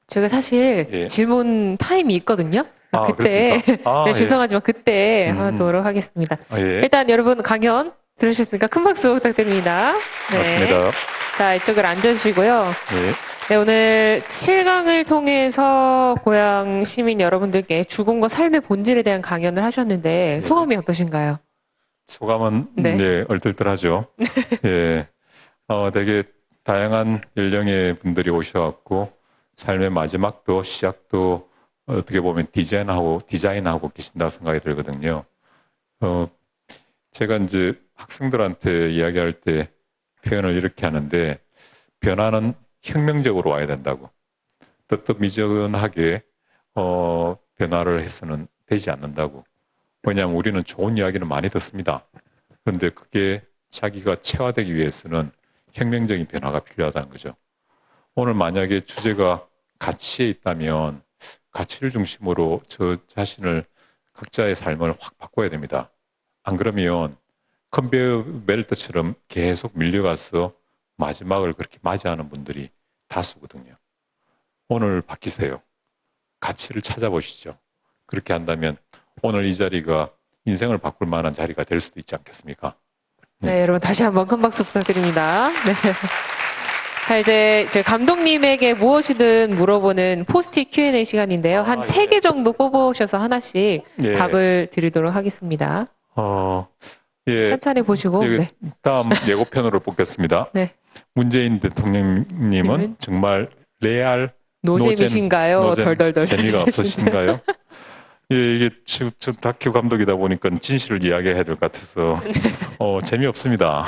Speaker 1: 제가 사실
Speaker 2: 예.
Speaker 1: 질문 타임이 있거든요. 그때
Speaker 2: 그렇습니까?
Speaker 1: 네,
Speaker 2: 예.
Speaker 1: 죄송하지만 그때 하도록 하겠습니다.
Speaker 2: 예.
Speaker 1: 일단 여러분 강연 들으셨으니까 큰 박수 부탁드립니다. 네.
Speaker 2: 맞습니다.
Speaker 1: 자, 이쪽으로 앉아주시고요.
Speaker 2: 예.
Speaker 1: 네, 오늘 7강을 통해서 고향 시민 여러분들께 죽음과 삶의 본질에 대한 강연을 하셨는데 소감이 어떠신가요?
Speaker 2: 소감은
Speaker 1: 네.
Speaker 2: 얼떨떨하죠. 예. 되게 다양한 연령의 분들이 오셔갖고 삶의 마지막도 시작도 어떻게 보면 디자인하고 계신다 생각이 들거든요. 제가 이제 학생들한테 이야기할 때 표현을 이렇게 하는데 변화는 혁명적으로 와야 된다고. 뜨뜻미지근하게 변화를 해서는 되지 않는다고. 왜냐하면 우리는 좋은 이야기는 많이 듣습니다. 그런데 그게 자기가 체화되기 위해서는 혁명적인 변화가 필요하다는 거죠. 오늘 만약에 주제가 가치에 있다면 가치를 중심으로 저 자신을 각자의 삶을 확 바꿔야 됩니다. 안 그러면 컨베이어 벨트처럼 계속 밀려가서 마지막을 그렇게 맞이하는 분들이 다수거든요. 오늘 바뀌세요. 가치를 찾아보시죠. 그렇게 한다면 오늘 이 자리가 인생을 바꿀 만한 자리가 될 수도 있지 않겠습니까?
Speaker 1: 네, 여러분 다시 한번 큰 박수 부탁드립니다. 네. 자, 이제 제 감독님에게 무엇이든 물어보는 포스트잇 Q&A 시간인데요. 한 3개 정도 뽑으셔서 하나씩
Speaker 2: 예.
Speaker 1: 답을 드리도록 하겠습니다.
Speaker 2: 예.
Speaker 1: 천천히 보시고. 네.
Speaker 2: 다음 예고편으로 뽑겠습니다.
Speaker 1: 네.
Speaker 2: 문재인 대통령님은 정말 레알
Speaker 1: 노잼이신가요?
Speaker 2: 노잼,
Speaker 1: 덜덜덜.
Speaker 2: 재미가 없으신가요? 예, 이게 저 다큐 감독이다 보니까 진실을 이야기해야 될 것 같아서 재미없습니다.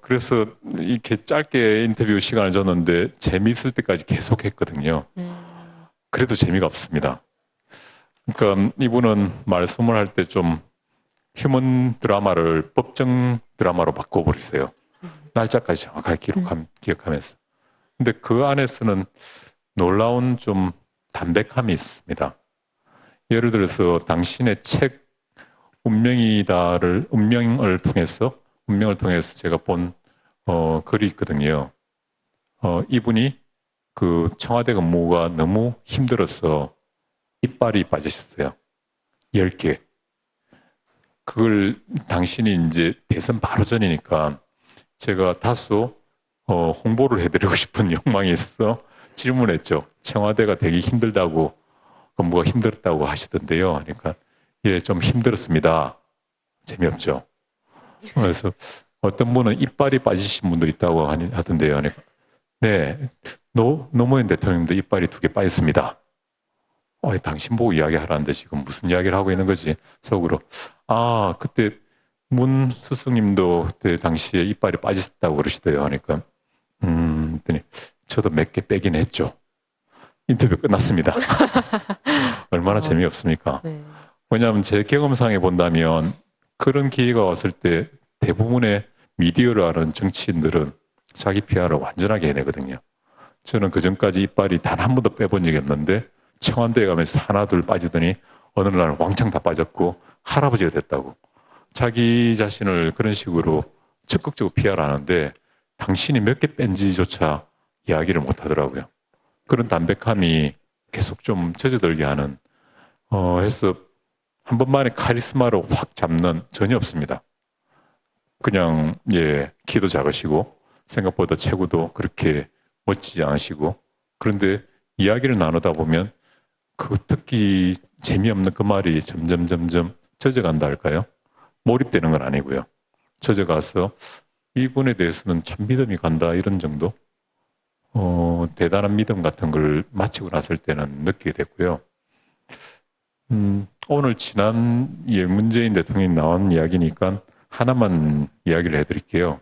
Speaker 2: 그래서 이렇게 짧게 인터뷰 시간을 줬는데 재미있을 때까지 계속 했거든요. 그래도 재미가 없습니다. 그러니까 이분은 말씀을 할 때 좀 휴먼 드라마를 법정 드라마로 바꿔버리세요. 날짜까지 정확하게 기억하면서. 근데 그 안에서는 놀라운 좀 담백함이 있습니다. 예를 들어서 당신의 책 운명을 통해서 제가 본 글이 있거든요. 이분이 그 청와대 근무가 너무 힘들어서 이빨이 빠지셨어요. 10개. 그걸 당신이 이제 대선 바로 전이니까 제가 다소 홍보를 해드리고 싶은 욕망이 있어서 질문했죠. 청와대가 되게 힘들다고, 근무가 힘들었다고 하시던데요. 그러니까, 예, 좀 힘들었습니다. 재미없죠. 그래서 어떤 분은 이빨이 빠지신 분도 있다고 하던데요. 그러니까, 네, 노무현 대통령도 이빨이 2개 빠졌습니다. 당신 보고 이야기하라는데 지금 무슨 이야기를 하고 있는 거지? 속으로. 그때 문 스승님도 그때 당시에 이빨이 빠졌다고 그러시대요. 그러니까, 그랬더니 저도 몇 개 빼긴 했죠. 인터뷰 끝났습니다. 얼마나 재미없습니까?
Speaker 1: 네.
Speaker 2: 왜냐하면 제 경험상에 본다면 그런 기회가 왔을 때 대부분의 미디어를 아는 정치인들은 자기 PR을 완전하게 해내거든요. 저는 그 전까지 이빨이 단 한 번도 빼본 적이 없는데 청와대에 가면서 하나 둘 빠지더니 어느 날 왕창 다 빠졌고 할아버지가 됐다고. 자기 자신을 그런 식으로 적극적으로 PR하는데 당신이 몇 개 뺀지조차 이야기를 못 하더라고요. 그런 담백함이 계속 좀 젖어들게 하는, 해서 한 번만에 카리스마로 확 잡는 전혀 없습니다. 그냥 키도 작으시고 생각보다 체구도 그렇게 멋지지 않으시고 그런데 이야기를 나누다 보면 그 듣기 재미없는 그 말이 점점 젖어간다 할까요? 몰입되는 건 아니고요. 젖어가서 이분에 대해서는 참 믿음이 간다 이런 정도 대단한 믿음 같은 걸 마치고 났을 때는 느끼게 됐고요. 오늘 지난 문재인 대통령이 나온 이야기니까 하나만 이야기를 해드릴게요.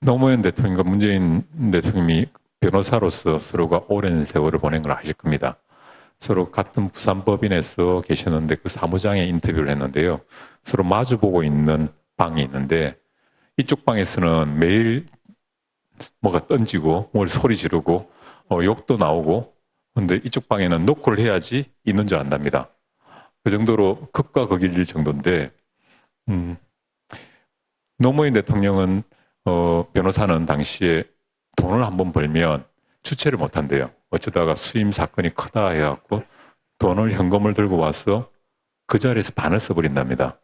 Speaker 2: 노무현 대통령과 문재인 대통령이 변호사로서 서로가 오랜 세월을 보낸 걸 아실 겁니다. 서로 같은 부산법인에서 계셨는데 그 사무장에 인터뷰를 했는데요. 서로 마주보고 있는 방이 있는데 이쪽 방에서는 매일 뭐가 던지고 뭘 소리 지르고 욕도 나오고 근데 이쪽 방에는 노크를 해야지 있는 줄 안답니다. 그 정도로 극과 극일 정도인데 노무현 대통령은 변호사는 당시에 돈을 한번 벌면 주체를 못한대요. 어쩌다가 수임 사건이 크다 해갖고 돈을 현금을 들고 와서 그 자리에서 반을 써버린답니다.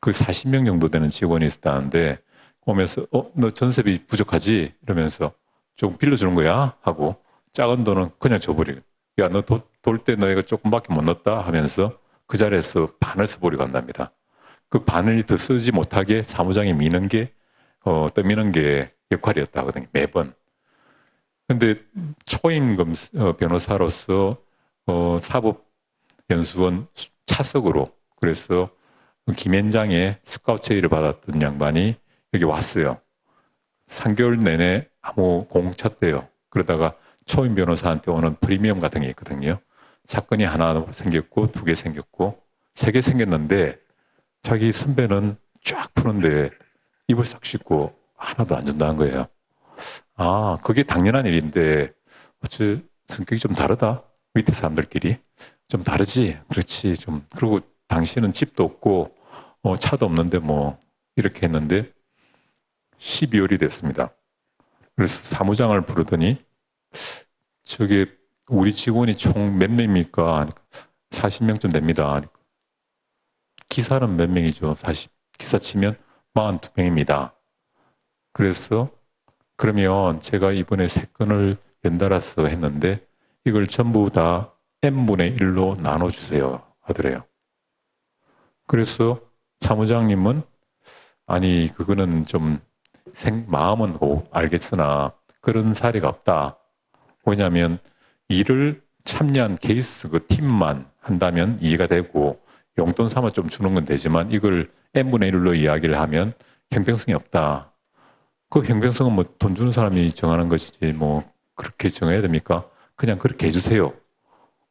Speaker 2: 그 40명 정도 되는 직원이 있었다는데 오면서 너 전세비 부족하지? 이러면서 좀 빌려주는 거야? 하고 작은 돈은 그냥 줘버리고 야, 너 돌 때 너희가 조금밖에 못 넣었다 하면서 그 자리에서 반을 써버리고 간답니다. 그 반을 더 쓰지 못하게 사무장이 미는 게 떠미는 게 역할이었다 하거든요. 매번. 근데 초임 변호사로서 사법연수원 차석으로 그래서 김현장의 스카우트 제의를 받았던 양반이 여기 왔어요. 3개월 내내 아무 공 쳤대요. 그러다가 초임 변호사한테 오는 프리미엄 같은 게 있거든요. 사건이 하나 생겼고 2개 생겼고 3개 생겼는데 자기 선배는 쫙 푸는데 입을 싹 씻고 하나도 안 준다는 거예요. 아, 그게 당연한 일인데 어째 성격이 좀 다르다. 밑에 사람들끼리 좀 다르지. 그렇지. 좀 그리고 당신은 집도 없고 차도 없는데 뭐 이렇게 했는데 12월이 됐습니다. 그래서 사무장을 부르더니 저게 우리 직원이 총 몇 명입니까? 40명쯤 됩니다. 기사는 몇 명이죠? 기사 치면 42명입니다. 그래서 그러면 제가 이번에 3건을 연달아서 했는데 이걸 전부 다 n분의 1로 나눠주세요 하더래요. 그래서 사무장님은 아니 그거는 좀 마음은 알겠으나 그런 사례가 없다. 왜냐하면 일을 참여한 케이스 그 팀만 한다면 이해가 되고 용돈 삼아 좀 주는 건 되지만 이걸 n분의 1로 이야기를 하면 형평성이 없다. 그 형평성은 뭐 돈 주는 사람이 정하는 것이지 뭐 그렇게 정해야 됩니까? 그냥 그렇게 해주세요.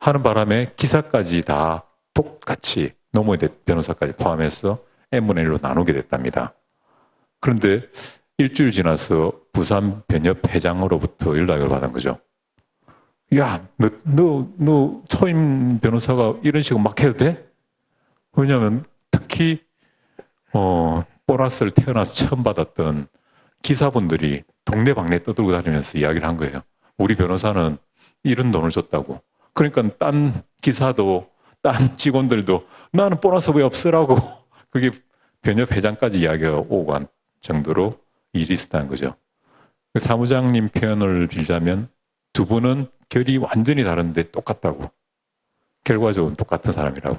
Speaker 2: 하는 바람에 기사까지 다 똑같이 노무현 변호사까지 포함해서 n분의 1로 나누게 됐답니다. 그런데 일주일 지나서 부산 변협 회장으로부터 연락을 받은 거죠. 야, 너 초임 변호사가 이런 식으로 막 해도 돼? 왜냐하면 특히 보너스를 태어나서 처음 받았던 기사분들이 동네방네 떠들고 다니면서 이야기를 한 거예요. 우리 변호사는 이런 돈을 줬다고. 그러니까 딴 기사도 딴 직원들도 나는 보너스 왜 없으라고 그게 변협 회장까지 이야기가 오고 간 정도로 일이 있었다는 거죠. 사무장님 표현을 빌자면 두 분은 결이 완전히 다른데 똑같다고. 결과적으로 똑같은 사람이라고.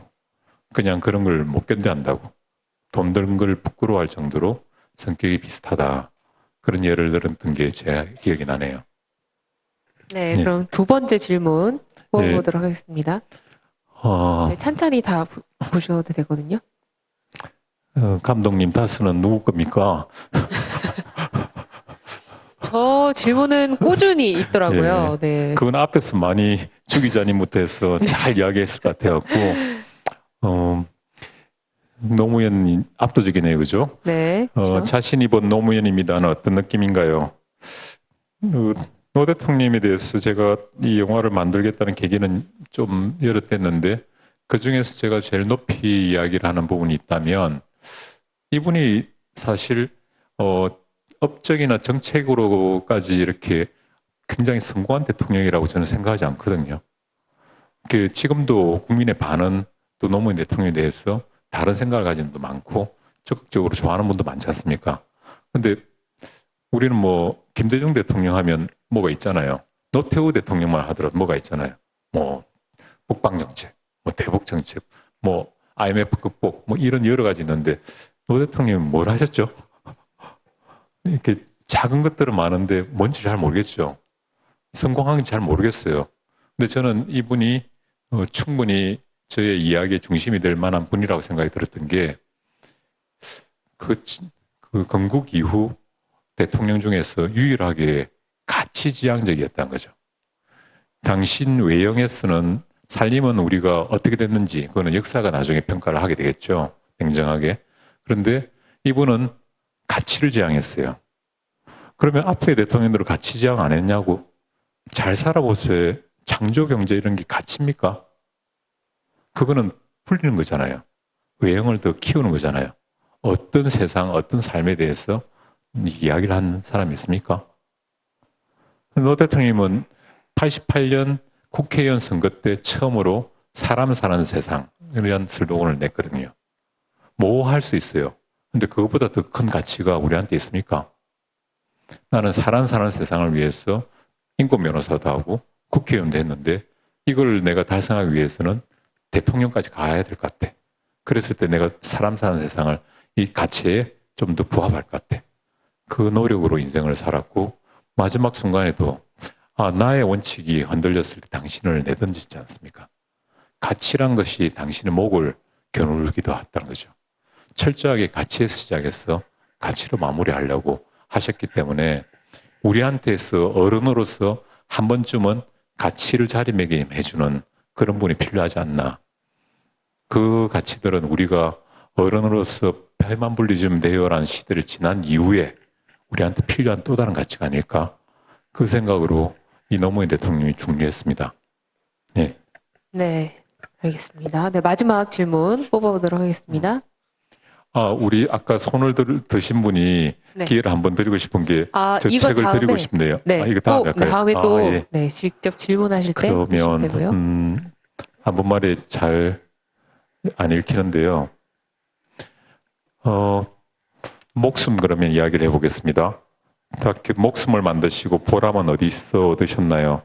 Speaker 2: 그냥 그런 걸 못 견뎌한다고. 돈 드는 걸 부끄러워할 정도로 성격이 비슷하다. 그런 예를 들었던 게 제 기억이 나네요.
Speaker 1: 네, 그럼 두 번째 질문
Speaker 2: 네.
Speaker 1: 뽑아보도록 하겠습니다. 네, 찬찬히 다 보셔도 되거든요.
Speaker 2: 감독님 다스는 누구 겁니까?
Speaker 1: 저 질문은 꾸준히 있더라고요. 네.
Speaker 2: 그건 앞에서 많이 주 기자님부터 해서 잘 이야기했을 것 같아갖고 노무현 압도적이네요, 그죠?
Speaker 1: 네. 그렇죠.
Speaker 2: 자신이 본 노무현입니다는 어떤 느낌인가요? 노 대통령에 대해서 제가 이 영화를 만들겠다는 계기는 좀 여러 때였는데 그 중에서 제가 제일 높이 이야기를 하는 부분이 있다면 이분이 사실 업적이나 정책으로까지 이렇게 굉장히 성공한 대통령이라고 저는 생각하지 않거든요. 지금도 국민의 반은 또 노무현 대통령에 대해서 다른 생각을 가진 분도 많고 적극적으로 좋아하는 분도 많지 않습니까? 근데 우리는 뭐 김대중 대통령 하면 뭐가 있잖아요. 노태우 대통령만 하더라도 뭐가 있잖아요. 뭐 북방 정책, 뭐 대북 정책, 뭐 IMF 극복, 뭐 이런 여러 가지 있는데 노 대통령이 뭘 하셨죠? 이렇게 작은 것들은 많은데 뭔지 잘 모르겠죠. 성공한지 잘 모르겠어요. 근데 저는 이분이 충분히 저의 이야기의 중심이 될 만한 분이라고 생각이 들었던 게 그 건국 이후 대통령 중에서 유일하게 가치지향적이었다는 거죠. 당신 외형에서는 살림은 우리가 어떻게 됐는지 그거는 역사가 나중에 평가를 하게 되겠죠. 냉정하게. 그런데 이분은 가치를 지향했어요. 그러면 앞에 대통령들은 가치 지향 안 했냐고. 잘 살아보세요. 창조 경제 이런 게 가치입니까? 그거는 풀리는 거잖아요. 외형을 더 키우는 거잖아요. 어떤 세상, 어떤 삶에 대해서 이야기를 하는 사람이 있습니까? 노 대통령님은 88년 국회의원 선거 때 처음으로 사람 사는 세상이라는 슬로건을 냈거든요. 뭐 할 수 있어요. 근데 그것보다 더 큰 가치가 우리한테 있습니까? 나는 사람 사는 세상을 위해서 인권 변호사도 하고 국회의원도 했는데 이걸 내가 달성하기 위해서는 대통령까지 가야 될 것 같아. 그랬을 때 내가 사람 사는 세상을 이 가치에 좀 더 부합할 것 같아. 그 노력으로 인생을 살았고 마지막 순간에도 나의 원칙이 흔들렸을 때 당신을 내던지지 않습니까? 가치란 것이 당신의 목을 겨누르기도 했다는 거죠. 철저하게 가치에서 시작해서 가치로 마무리하려고 하셨기 때문에 우리한테서 어른으로서 한 번쯤은 가치를 자리매김해주는 그런 분이 필요하지 않나. 그 가치들은 우리가 어른으로서 배만 불리주면 돼요라는 시대를 지난 이후에 우리한테 필요한 또 다른 가치가 아닐까. 그 생각으로 이 노무현 대통령이 중요했습니다. 네.
Speaker 1: 네, 알겠습니다. 네, 마지막 질문 뽑아보도록 하겠습니다.
Speaker 2: 우리 아까 손을 드신 분이
Speaker 1: 네.
Speaker 2: 기회를 한번 드리고 싶은 게 저
Speaker 1: 이거
Speaker 2: 책을
Speaker 1: 다음에,
Speaker 2: 드리고 싶네요.
Speaker 1: 네,
Speaker 2: 이거 다음에 할까요?
Speaker 1: 다음에 또
Speaker 2: 예.
Speaker 1: 네, 직접 질문하실 때
Speaker 2: 그러면
Speaker 1: 주시면 되고요.
Speaker 2: 한 번만에 잘 안 읽히는데요. 목숨 그러면 이야기를 해보겠습니다. 목숨을 만드시고 보람은 어디서 얻으셨나요?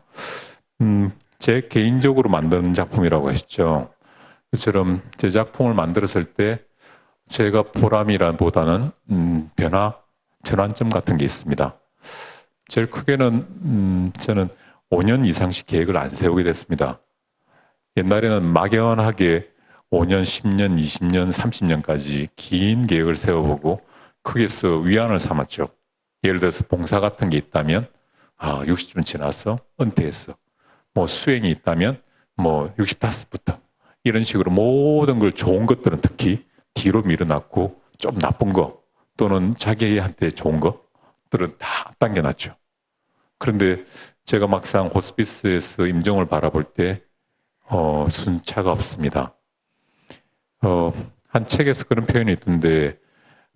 Speaker 2: 제 개인적으로 만드는 작품이라고 하셨죠. 그처럼 제 작품을 만들었을 때 제가 보람이라보다는 변화, 전환점 같은 게 있습니다. 제일 크게는 저는 5년 이상씩 계획을 안 세우게 됐습니다. 옛날에는 막연하게 5년, 10년, 20년, 30년까지 긴 계획을 세워보고 거기에서 위안을 삼았죠. 예를 들어서 봉사 같은 게 있다면 60쯤 지나서 은퇴했어. 뭐 수행이 있다면 뭐 65부터 이런 식으로 모든 걸 좋은 것들은 특히 뒤로 밀어놨고 좀 나쁜 거 또는 자기한테 좋은 것들은 다 당겨놨죠. 그런데 제가 막상 호스피스에서 임종을 바라볼 때 순차가 없습니다. 한 책에서 그런 표현이 있던데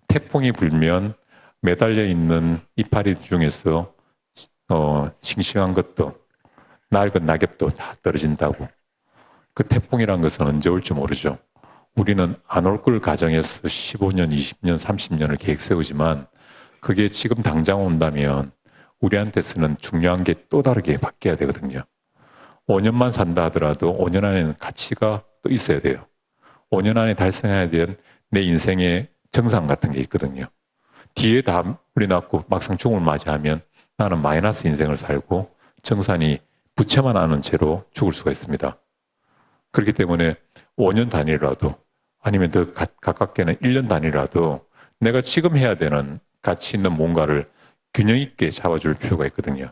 Speaker 2: 태풍이 불면 매달려 있는 이파리 중에서 싱싱한 것도 낡은 낙엽도 다 떨어진다고. 그 태풍이란 것은 언제 올지 모르죠. 우리는 안 올 걸 가정해서 15년, 20년, 30년을 계획 세우지만 그게 지금 당장 온다면 우리한테서는 중요한 게 또 다르게 바뀌어야 되거든요. 5년만 산다 하더라도 5년 안에는 가치가 또 있어야 돼요. 5년 안에 달성해야 될 내 인생의 정상 같은 게 있거든요. 뒤에 다 뿌리 났고 막상 죽음을 맞이하면 나는 마이너스 인생을 살고 정산이 부채만 아는 채로 죽을 수가 있습니다. 그렇기 때문에 5년 단위라도 아니면 더 가깝게는 1년 단위라도 내가 지금 해야 되는 가치 있는 뭔가를 균형 있게 잡아줄 필요가 있거든요.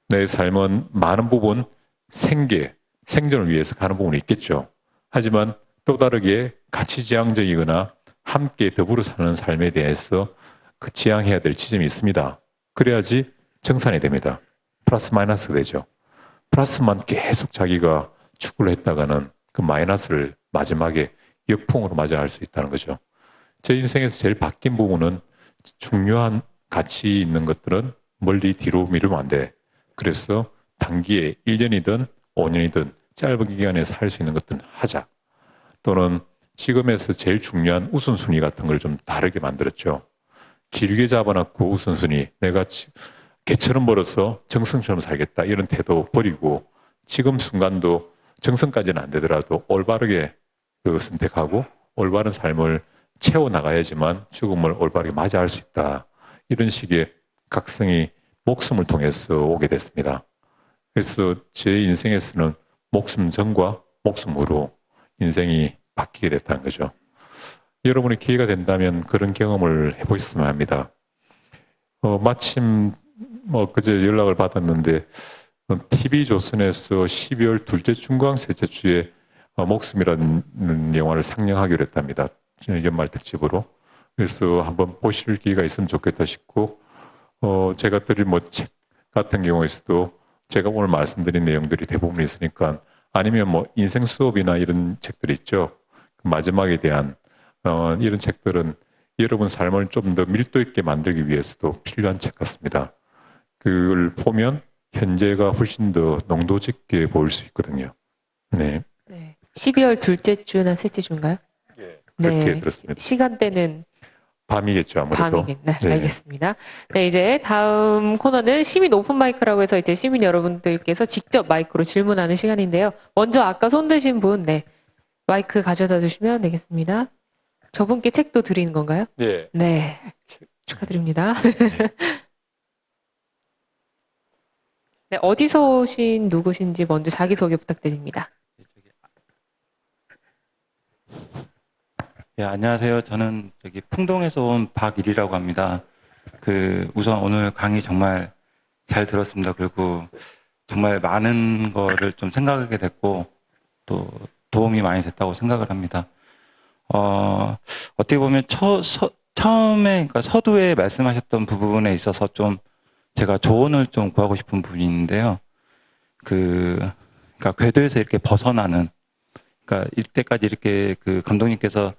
Speaker 2: 내 삶은 많은 부분 생존을 위해서 가는 부분이 있겠죠. 하지만 또 다르게 가치지향적이거나 함께 더불어 사는 삶에 대해서 그 지향해야 될 지점이 있습니다. 그래야지 정산이 됩니다. 플러스 마이너스가 되죠. 플러스만 계속 자기가 추구를 했다가는 그 마이너스를 마지막에 역풍으로 맞이할 수 있다는 거죠. 제 인생에서 제일 바뀐 부분은 중요한 가치 있는 것들은 멀리 뒤로 미루면 안 돼. 그래서 단기에 1년이든 5년이든 짧은 기간에 살 수 있는 것들은 하자. 또는 지금에서 제일 중요한 우선순위 같은 걸 좀 다르게 만들었죠. 길게 잡아놨고 우선순위, 내가 개처럼 벌어서 정승처럼 살겠다 이런 태도 버리고 지금 순간도 정승까지는 안 되더라도 올바르게 그 선택하고 올바른 삶을 채워나가야지만 죽음을 올바르게 맞이할 수 있다. 이런 식의 각성이 목숨을 통해서 오게 됐습니다. 그래서 제 인생에서는 목숨 전과 목숨 후로 인생이 바뀌게 됐다는 거죠. 여러분이 기회가 된다면 그런 경험을 해보셨으면 합니다. 마침 그제 연락을 받았는데 TV조선에서 12월 둘째 중광 셋째 주에 목숨이라는 영화를 상영하기로 했답니다. 연말 특집으로. 그래서 한번 보실 기회가 있으면 좋겠다 싶고 제가 드린 책 같은 경우에서도 제가 오늘 말씀드린 내용들이 대부분 있으니까 아니면 인생 수업이나 이런 책들이 있죠. 마지막에 대한 이런 책들은 여러분 삶을 좀 더 밀도 있게 만들기 위해서도 필요한 책 같습니다. 그걸 보면 현재가 훨씬 더 농도 짙게 보일 수 있거든요. 네.
Speaker 1: 네. 12월 둘째 주나 셋째 주인가요?
Speaker 2: 예, 그렇게 들었습니다.
Speaker 1: 시간대는
Speaker 2: 밤이겠죠, 아무래도.
Speaker 1: 밤이겠네.
Speaker 2: 네.
Speaker 1: 알겠습니다. 네, 이제 다음 코너는 시민 오픈 마이크라고 해서 이제 시민 여러분들께서 직접 마이크로 질문하는 시간인데요. 먼저 아까 손 드신 분, 네. 마이크 가져다 주시면 되겠습니다. 저분께 책도 드리는 건가요?
Speaker 2: 네.
Speaker 1: 네. 축하드립니다. 네, 어디서 오신 누구신지 먼저 자기소개 부탁드립니다.
Speaker 3: 예, 안녕하세요. 저는 풍동에서 온 박일이라고 합니다. 우선 오늘 강의 정말 잘 들었습니다. 그리고 정말 많은 거를 좀 생각하게 됐고, 또 도움이 많이 됐다고 생각을 합니다. 어떻게 보면 처음에, 그러니까 서두에 말씀하셨던 부분에 있어서 좀 제가 조언을 좀 구하고 싶은 부분이 있는데요. 그러니까 궤도에서 이렇게 벗어나는, 그러니까 이때까지 이렇게 감독님께서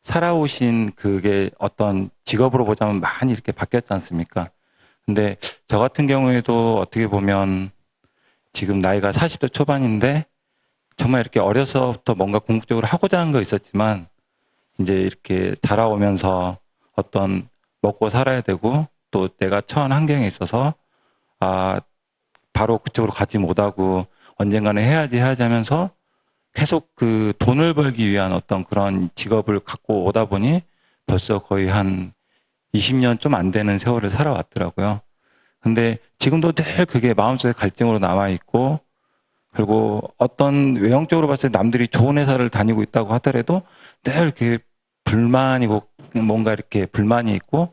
Speaker 3: 살아오신 그게 어떤 직업으로 보자면 많이 이렇게 바뀌었지 않습니까? 근데 저 같은 경우에도 어떻게 보면 지금 나이가 40대 초반인데 정말 이렇게 어려서부터 뭔가 궁극적으로 하고자 하는 거 있었지만 이제 이렇게 달아오면서 어떤 먹고 살아야 되고 또 내가 처한 환경에 있어서 바로 그쪽으로 가지 못하고 언젠가는 해야지 하면서 계속 돈을 벌기 위한 어떤 그런 직업을 갖고 오다 보니 벌써 거의 한 20년 좀 안 되는 세월을 살아왔더라고요. 근데 지금도 늘 그게 마음속에 갈증으로 남아있고, 그리고 어떤 외형적으로 봤을 때 남들이 좋은 회사를 다니고 있다고 하더라도 늘 이렇게 불만이고 뭔가 이렇게 불만이 있고,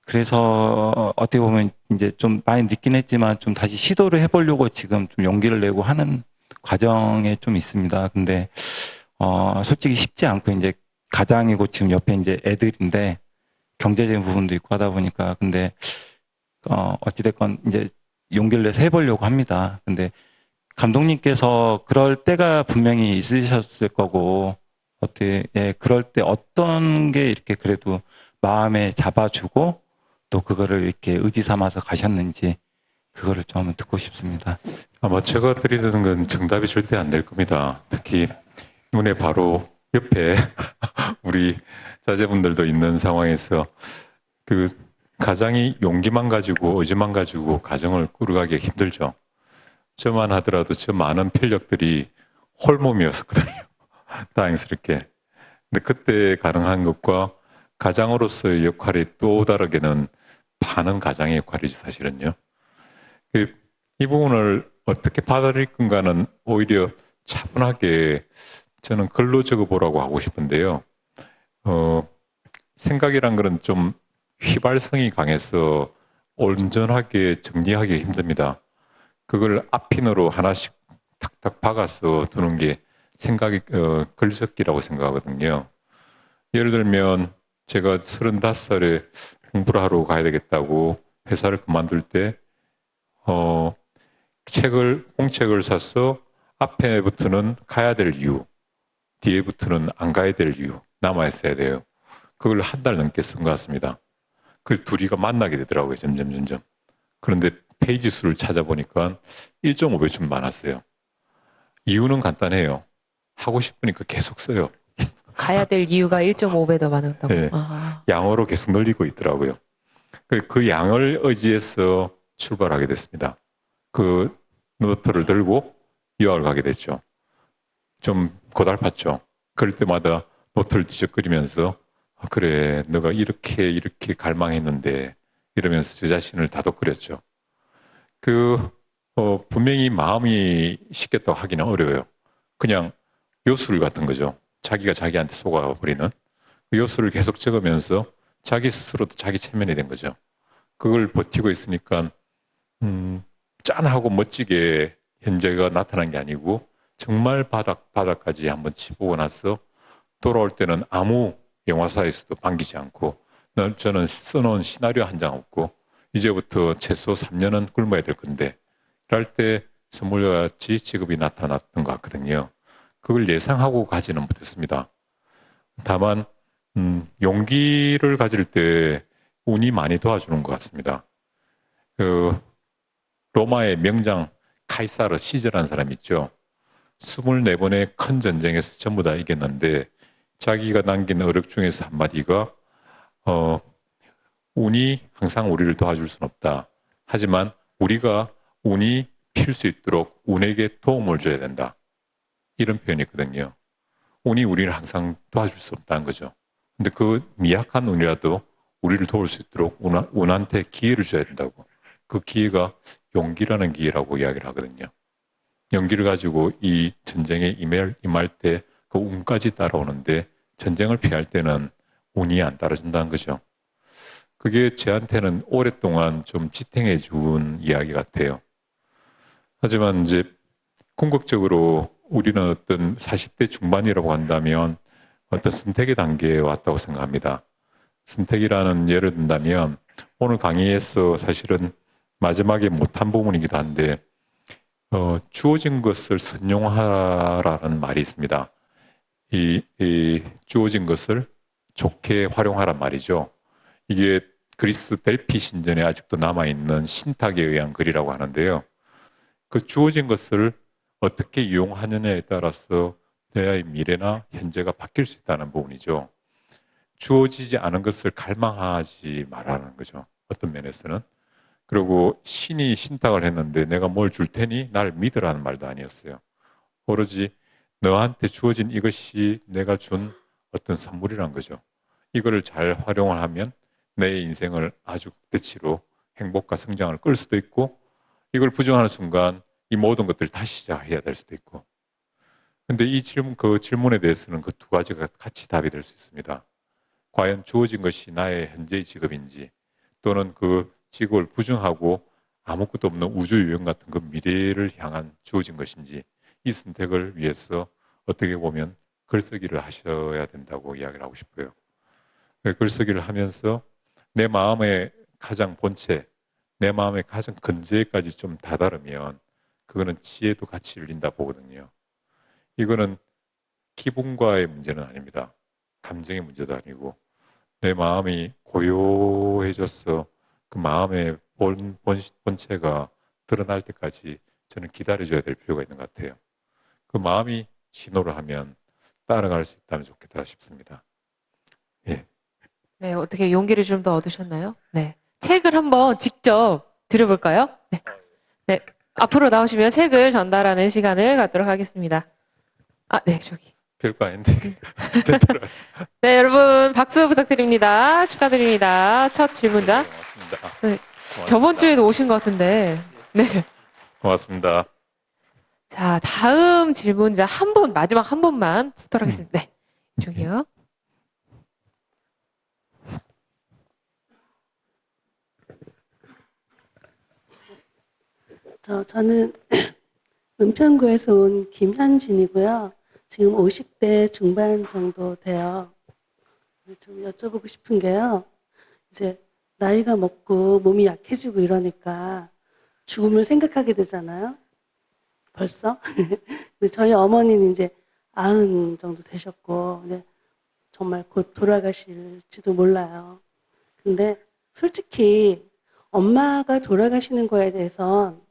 Speaker 3: 그래서 어떻게 보면 이제 좀 많이 늦긴 했지만 좀 다시 시도를 해보려고 지금 좀 용기를 내고 하는 과정에 좀 있습니다. 근데 솔직히 쉽지 않고 이제 가장이고 지금 옆에 이제 애들인데 경제적인 부분도 있고 하다 보니까 근데 어찌됐건 이제 용기를 내서 해보려고 합니다. 근데 감독님께서 그럴 때가 분명히 있으셨을 거고 그럴 때 어떤 게 이렇게 그래도 마음에 잡아주고 또 그거를 이렇게 의지 삼아서 가셨는지 그거를 좀 듣고 싶습니다.
Speaker 2: 아마 제가 드리는 건 정답이 절대 안 될 겁니다. 특히 눈에 바로 옆에 우리 자제분들도 있는 상황에서 가장이 용기만 가지고 의지만 가지고 가정을 꾸려가기 힘들죠. 저만 하더라도 저 많은 편력들이 홀몸이었었거든요. 다행스럽게. 근데 그때 가능한 것과 가장으로서의 역할이 또 다르게는 많은 가장의 역할이죠, 사실은요. 이 부분을 어떻게 받아들일 건가는 오히려 차분하게 저는 글로 적어보라고 하고 싶은데요. 생각이란 거는 좀 휘발성이 강해서 온전하게 정리하기 힘듭니다. 그걸 앞핀으로 하나씩 탁탁 박아서 두는 게 생각이 글적기라고 생각하거든요. 예를 들면 제가 35살에 공부를 하러 가야 되겠다고 회사를 그만둘 때 공책을 사서 앞에부터는 가야 될 이유, 뒤에부터는 안 가야 될 이유 남아있어야 돼요. 그걸 한 달 넘게 쓴 것 같습니다. 그걸 둘이가 만나게 되더라고요, 점점. 그런데 페이지 수를 찾아보니까 1.5배쯤 많았어요. 이유는 간단해요. 하고 싶으니까 계속 써요.
Speaker 1: 가야 될 이유가 1.5배 더 많았다고.
Speaker 2: 예.
Speaker 1: 아.
Speaker 2: 양으로 계속 늘리고 있더라고요. 그 양을 의지해서 출발하게 됐습니다. 그 노트를 들고 유학을 가게 됐죠. 좀 고달팠죠. 그럴 때마다 노트를 뒤적거리면서 그래, 너가 이렇게 갈망했는데 이러면서 제 자신을 다독거렸죠. 분명히 마음이 식겠다고 하기는 어려워요. 그냥 요술 같은 거죠. 자기가 자기한테 속아버리는 그 요술을 계속 적으면서 자기 스스로도 자기 체면이 된 거죠. 그걸 버티고 있으니까 짠하고 멋지게 현재가 나타난 게 아니고 정말 바닥까지 한번 치보고 나서 돌아올 때는 아무 영화사에서도 반기지 않고 저는 써놓은 시나리오 한 장 없고 이제부터 최소 3년은 굶어야 될 건데 그럴 때 선물과 같이 직업이 나타났던 것 같거든요. 그걸 예상하고 가지는 못했습니다. 다만 용기를 가질 때 운이 많이 도와주는 것 같습니다. 로마의 명장 카이사르 시저라는 사람 있죠. 24번의 큰 전쟁에서 전부 다 이겼는데 자기가 남긴 어록 중에서 한마디가 운이 항상 우리를 도와줄 수는 없다. 하지만 우리가 운이 필 수 있도록 운에게 도움을 줘야 된다. 이런 표현이 있거든요. 운이 우리를 항상 도와줄 수 없다는 거죠. 근데 그 미약한 운이라도 우리를 도울 수 있도록 운한테 기회를 줘야 된다고. 그 기회가 용기라는 기회라고 이야기를 하거든요. 용기를 가지고 이 전쟁에 임할 때 그 운까지 따라오는데 전쟁을 피할 때는 운이 안 따라준다는 거죠. 그게 저한테는 오랫동안 좀 지탱해 준 이야기 같아요. 하지만 이제 궁극적으로 우리는 어떤 40대 중반이라고 한다면 어떤 선택의 단계에 왔다고 생각합니다. 선택이라는 예를 든다면 오늘 강의에서 사실은 마지막에 못한 부분이기도 한데 주어진 것을 선용하라는 말이 있습니다. 이 주어진 것을 좋게 활용하란 말이죠. 이게 그리스 델피 신전에 아직도 남아있는 신탁에 의한 글이라고 하는데요. 그 주어진 것을 어떻게 이용하느냐에 따라서 내의 미래나 현재가 바뀔 수 있다는 부분이죠. 주어지지 않은 것을 갈망하지 말라는 거죠. 어떤 면에서는. 그리고 신이 신탁을 했는데 내가 뭘 줄 테니 날 믿으라는 말도 아니었어요. 오로지 너한테 주어진 이것이 내가 준 어떤 선물이란 거죠. 이거를 잘 활용을 하면 내 인생을 아주 극대치로 행복과 성장을 끌 수도 있고 이걸 부정하는 순간 이 모든 것들을 다시 시작해야 될 수도 있고. 근데 그 질문에 대해서는 그 두 가지가 같이 답이 될 수 있습니다. 과연 주어진 것이 나의 현재의 직업인지 또는 그 직업을 부정하고 아무것도 없는 우주 유형 같은 그 미래를 향한 주어진 것인지 이 선택을 위해서 어떻게 보면 글쓰기를 하셔야 된다고 이야기를 하고 싶어요. 글쓰기를 하면서 내 마음의 가장 본체, 내 마음의 가장 근저에까지 좀 다다르면 그거는 지혜도 같이 열린다 보거든요. 이거는 기분과의 문제는 아닙니다. 감정의 문제도 아니고 내 마음이 고요해져서 그 마음의 본체가 드러날 때까지 저는 기다려줘야 될 필요가 있는 것 같아요. 그 마음이 신호를 하면 따라갈 수 있다면 좋겠다 싶습니다. 예.
Speaker 1: 네, 어떻게 용기를 좀 더 얻으셨나요? 네. 책을 한번 직접 드려볼까요? 네. 네. 앞으로 나오시면 책을 전달하는 시간을 갖도록 하겠습니다. 아, 네, 저기.
Speaker 2: 별거 아닌데.
Speaker 1: 네, 여러분, 박수 부탁드립니다. 축하드립니다. 첫 질문자.
Speaker 2: 네, 고맙습니다.
Speaker 1: 네.
Speaker 2: 고맙습니다.
Speaker 1: 저번 주에도 오신 것 같은데. 네.
Speaker 2: 고맙습니다.
Speaker 1: 자, 다음 질문자 한 분, 마지막 한 분만 보도록 하겠습니다. 네. 이쪽이요.
Speaker 4: 저는 은평구에서 온 김현진이고요. 지금 50대 중반 정도 돼요. 좀 여쭤보고 싶은 게요. 이제 나이가 먹고 몸이 약해지고 이러니까 죽음을 생각하게 되잖아요. 벌써. 근데 저희 어머니는 이제 90 정도 되셨고, 근데 정말 곧 돌아가실지도 몰라요. 근데 솔직히 엄마가 돌아가시는 거에 대해선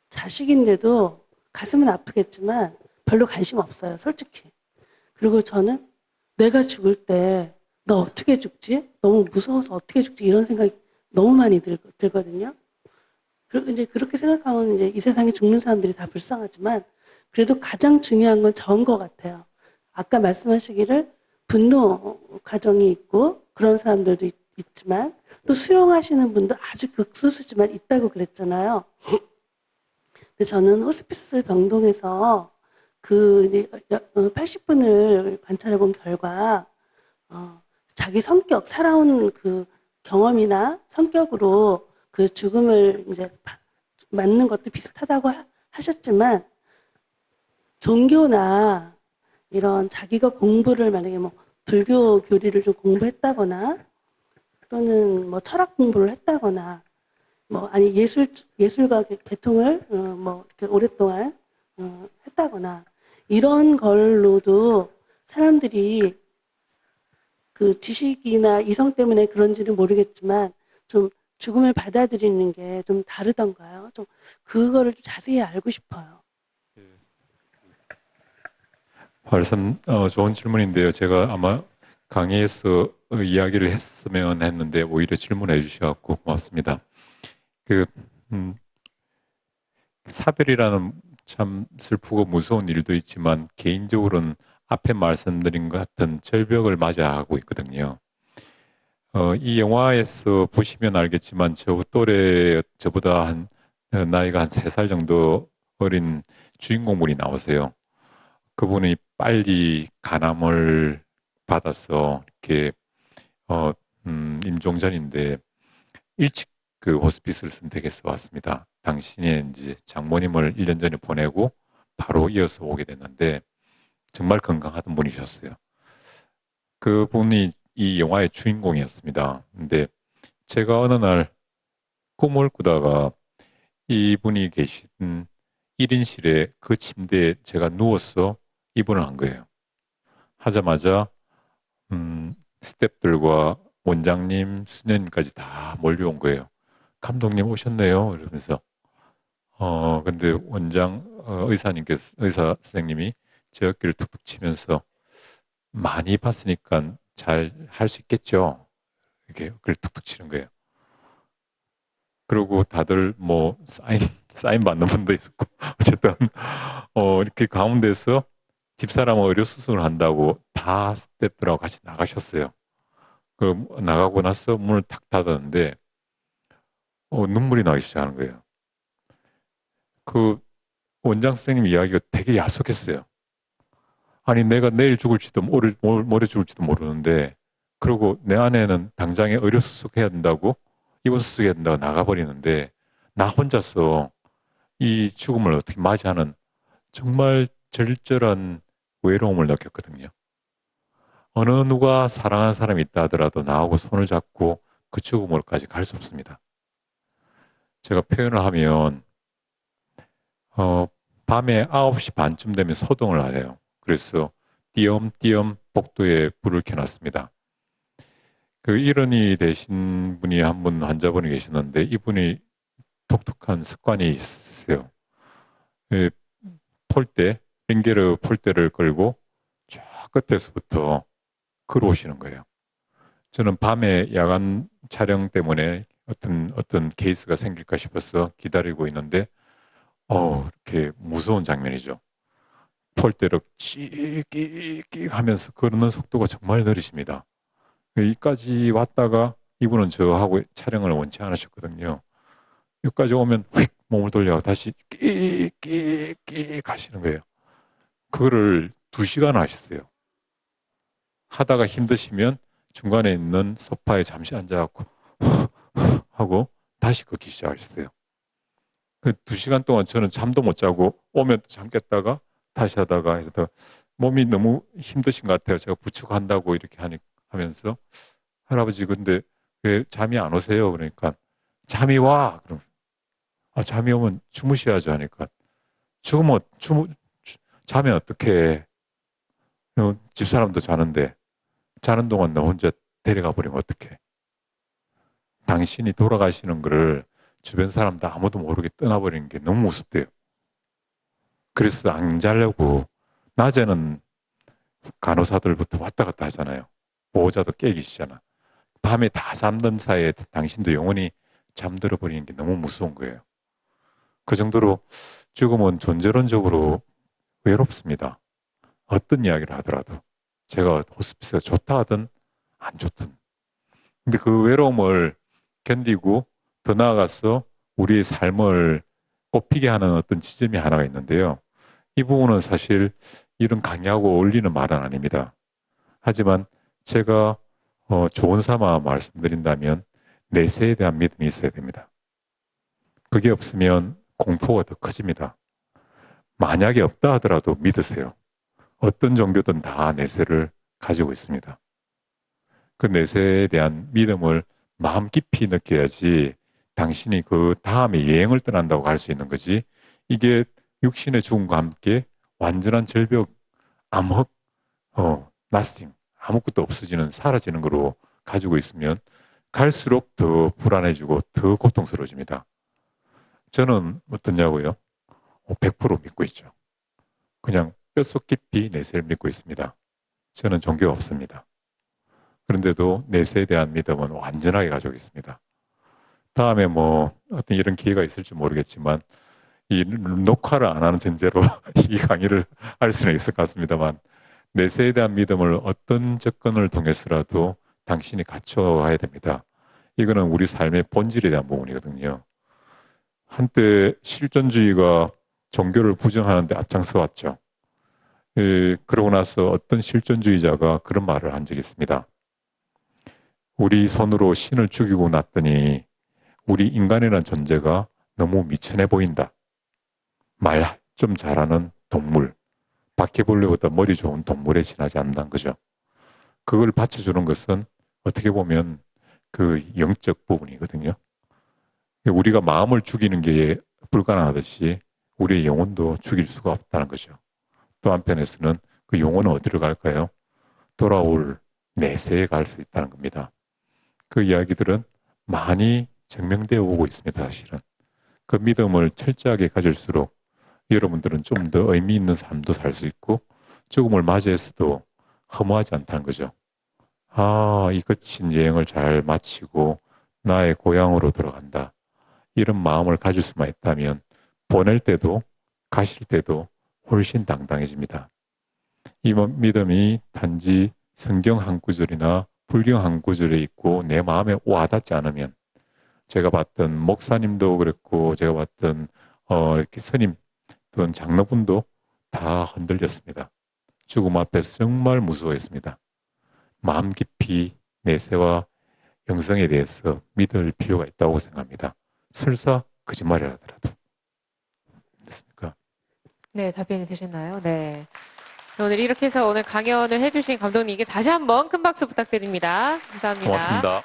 Speaker 4: 자식인데도 가슴은 아프겠지만 별로 관심 없어요, 솔직히. 그리고 저는 내가 죽을 때 나 어떻게 죽지? 너무 무서워서 어떻게 죽지? 이런 생각이 너무 많이 들거든요. 그리고 이제 그렇게 생각하면 이제 이 세상에 죽는 사람들이 다 불쌍하지만 그래도 가장 중요한 건 저인 것 같아요. 아까 말씀하시기를 분노 과정이 있고 그런 사람들도 있지만 또 수용하시는 분도 아주 극소수지만 있다고 그랬잖아요. 근데 저는 호스피스 병동에서 그 이제 80분을 관찰해 본 결과 자기 성격, 살아온 그 경험이나 성격으로 그 죽음을 이제 맞는 것도 비슷하다고 하셨지만 종교나 이런 자기가 공부를 만약에 뭐 불교 교리를 좀 공부했다거나 또는 뭐 철학 공부를 했다거나 뭐 아니 예술가 계통을 뭐 이렇게 오랫동안 했다거나 이런 걸로도 사람들이 그 지식이나 이성 때문에 그런지는 모르겠지만 좀 죽음을 받아들이는 게 좀 다르던가요? 좀 그거를 좀 자세히 알고 싶어요.
Speaker 2: 좋은 질문인데요. 제가 아마 강의에서 이야기를 했으면 했는데 오히려 질문해 주셔서 고맙습니다. 그 사별이라는 참 슬프고 무서운 일도 있지만 개인적으로는 앞에 말씀드린 것 같은 절벽을 맞이하고 있거든요. 이 영화에서 보시면 알겠지만 저보다 나이가 한 3살 정도 어린 주인공분이 나오세요. 그분이 빨리 간암을 받아서 이렇게 임종전인데 일찍 그 호스피스를 선택해서 왔습니다. 당신이 이제 장모님을 1년 전에 보내고 바로 이어서 오게 됐는데 정말 건강하던 분이셨어요. 그분이 이 영화의 주인공이었습니다. 근데 제가 어느 날 꿈을 꾸다가 이분이 계신 1인실에 그 침대에 제가 누워서 입원을 한 거예요. 하자마자 스태프들과 원장님, 수녀님까지 다 몰려온 거예요. 감독님 오셨네요. 이러면서 근데 의사 선생님이 제 어깨를 툭툭 치면서 많이 봤으니까 잘 할 수 있겠죠. 이렇게 어깨를 툭툭 치는 거예요. 그리고 다들 뭐 사인 받는 분도 있었고 어쨌든 이렇게 가운데서 집사람 의료 수술을 한다고 다 스태프들하고 같이 나가셨어요. 그 나가고 나서 문을 탁 닫았는데 눈물이 나기 시작하는 거예요. 그 원장 선생님 이야기가 되게 야속했어요. 아니 내가 내일 죽을지도 모레 죽을지도 모르는데 그리고 내 아내는 당장에 의료 수술해야 된다고 입원 수술해야 된다고 나가버리는데 나 혼자서 이 죽음을 어떻게 맞이하는 정말 절절한 외로움을 느꼈거든요. 어느 누가 사랑하는 사람이 있다 하더라도 나하고 손을 잡고 그 죽음으로까지 갈 수 없습니다. 제가 표현을 하면 밤에 9시 반쯤 되면 소동을 해요. 그래서 띄엄띄엄 복도에 불을 켜놨습니다. 그 일원이 되신 분이 한 분 환자분이 계셨는데 이분이 독특한 습관이 있어요. 예, 링게르 폴대를 걸고 저 끝에서부터 걸어오시는 거예요. 저는 밤에 야간 촬영 때문에 어떤 케이스가 생길까 싶어서 기다리고 있는데 이렇게 무서운 장면이죠. 폴대로 끽끽끽 하면서 걸는 속도가 정말 느리십니다. 여기까지 왔다가 이분은 저하고 촬영을 원치 않으셨거든요. 여기까지 오면 휙 몸을 돌려 다시 끽끽끽 하시는 거예요. 그거를 2시간 하셨어요. 하다가 힘드시면 중간에 있는 소파에 잠시 앉아갖고 하고 다시 걷기 시작하셨어요. 그 2시간 동안 저는 잠도 못 자고 오면 또 잠 깼다가 다시 하다가 이러다가 몸이 너무 힘드신 것 같아요. 제가 부축한다고 이렇게 하면서 할아버지 근데 왜 잠이 안 오세요? 그러니까 잠이 와. 그럼 잠이 오면 주무셔야죠 하니까 죽으면 자면 어떡해. 집사람도 자는데 자는 동안 너 혼자 데려가 버리면 어떡해. 당신이 돌아가시는 거를 주변 사람도 아무도 모르게 떠나버리는 게 너무 무섭대요. 그래서 안 자려고 낮에는 간호사들부터 왔다 갔다 하잖아요. 보호자도 깨기 시잖아. 밤에 다 잠든 사이에 당신도 영원히 잠들어 버리는 게 너무 무서운 거예요. 그 정도로 죽음은 존재론적으로 외롭습니다. 어떤 이야기를 하더라도. 제가 호스피스가 좋다 하든 안 좋든. 근데 그 외로움을 견디고 더 나아가서 우리의 삶을 꽃피게 하는 어떤 지점이 하나가 있는데요. 이 부분은 사실 이런 강의하고 어울리는 말은 아닙니다. 하지만 제가 조언 삼아 말씀드린다면 내세에 대한 믿음이 있어야 됩니다. 그게 없으면 공포가 더 커집니다. 만약에 없다 하더라도 믿으세요. 어떤 종교든 다 내세를 가지고 있습니다. 그 내세에 대한 믿음을 마음 깊이 느껴야지 당신이 그 다음에 여행을 떠난다고 할 수 있는 거지. 이게 육신의 죽음과 함께 완전한 절벽, 암흑, nothing, 아무것도 없어지는, 사라지는 거로 가지고 있으면 갈수록 더 불안해지고 더 고통스러워집니다. 저는 어떠냐고요? 100% 믿고 있죠. 그냥 뼛속 깊이 내세를 믿고 있습니다. 저는 종교가 없습니다. 그런데도 내세에 대한 믿음은 완전하게 가지고 있습니다. 다음에 뭐 어떤 이런 기회가 있을지 모르겠지만 이 녹화를 안 하는 전제로 이 강의를 할 수는 있을 것 같습니다만 내세에 대한 믿음을 어떤 접근을 통해서라도 당신이 갖춰야 됩니다. 이거는 우리 삶의 본질에 대한 부분이거든요. 한때 실존주의가 종교를 부정하는데 앞장서 왔죠. 그러고 나서 어떤 실존주의자가 그런 말을 한 적이 있습니다. 우리 손으로 신을 죽이고 났더니 우리 인간이라는 존재가 너무 미천해 보인다. 말 좀 잘하는 동물, 바퀴벌레보다 머리 좋은 동물에 지나지 않는다는 거죠. 그걸 받쳐주는 것은 어떻게 보면 그 영적 부분이거든요. 우리가 마음을 죽이는 게 불가능하듯이 우리의 영혼도 죽일 수가 없다는 거죠. 또 한편에서는 그 영혼은 어디로 갈까요? 돌아올 내세에 갈 수 있다는 겁니다. 그 이야기들은 많이 증명되어 오고 있습니다, 사실은. 그 믿음을 철저하게 가질수록 여러분들은 좀 더 의미 있는 삶도 살 수 있고 죽음을 맞이해서도 허무하지 않다는 거죠. 이 거친 여행을 잘 마치고 나의 고향으로 돌아간다. 이런 마음을 가질 수만 있다면 보낼 때도 가실 때도 훨씬 당당해집니다. 이 믿음이 단지 성경 한 구절이나 불경 한 구절에 있고 내 마음에 와닿지 않으면 제가 봤던 목사님도 그랬고 제가 봤던 이렇게 스님 또는 장로분도 다 흔들렸습니다. 죽음 앞에 정말 무서워했습니다. 마음 깊이 내세와 영성에 대해서 믿을 필요가 있다고 생각합니다. 설사 거짓말이라 하더라도. 됐습니까?
Speaker 1: 네, 답변이 되셨나요? 네. 오늘 이렇게 해서 오늘 강연을 해주신 감독님께 다시 한번 큰 박수 부탁드립니다. 감사합니다.
Speaker 2: 고맙습니다.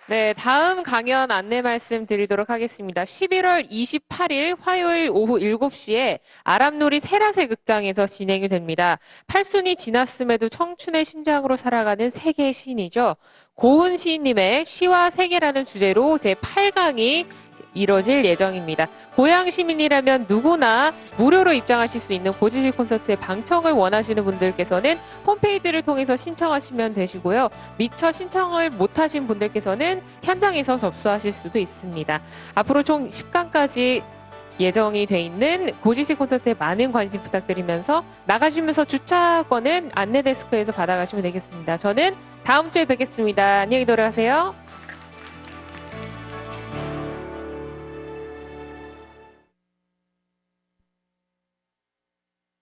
Speaker 1: 네, 다음 강연 안내 말씀 드리도록 하겠습니다. 11월 28일 화요일 오후 7시에 아람누리 세라세 극장에서 진행이 됩니다. 팔순이 지났음에도 청춘의 심장으로 살아가는 세계 시인이죠. 고은 시인님의 시와 세계라는 주제로 제8강이 이뤄질 예정입니다. 고향 시민이라면 누구나 무료로 입장하실 수 있는 고지식 콘서트의 방청을 원하시는 분들께서는 홈페이지를 통해서 신청하시면 되시고요. 미처 신청을 못하신 분들께서는 현장에서 접수하실 수도 있습니다. 앞으로 총 10강까지 예정이 돼 있는 고지식 콘서트에 많은 관심 부탁드리면서 나가시면서 주차권은 안내 데스크에서 받아가시면 되겠습니다. 저는 다음 주에 뵙겠습니다. 안녕히 돌아가세요.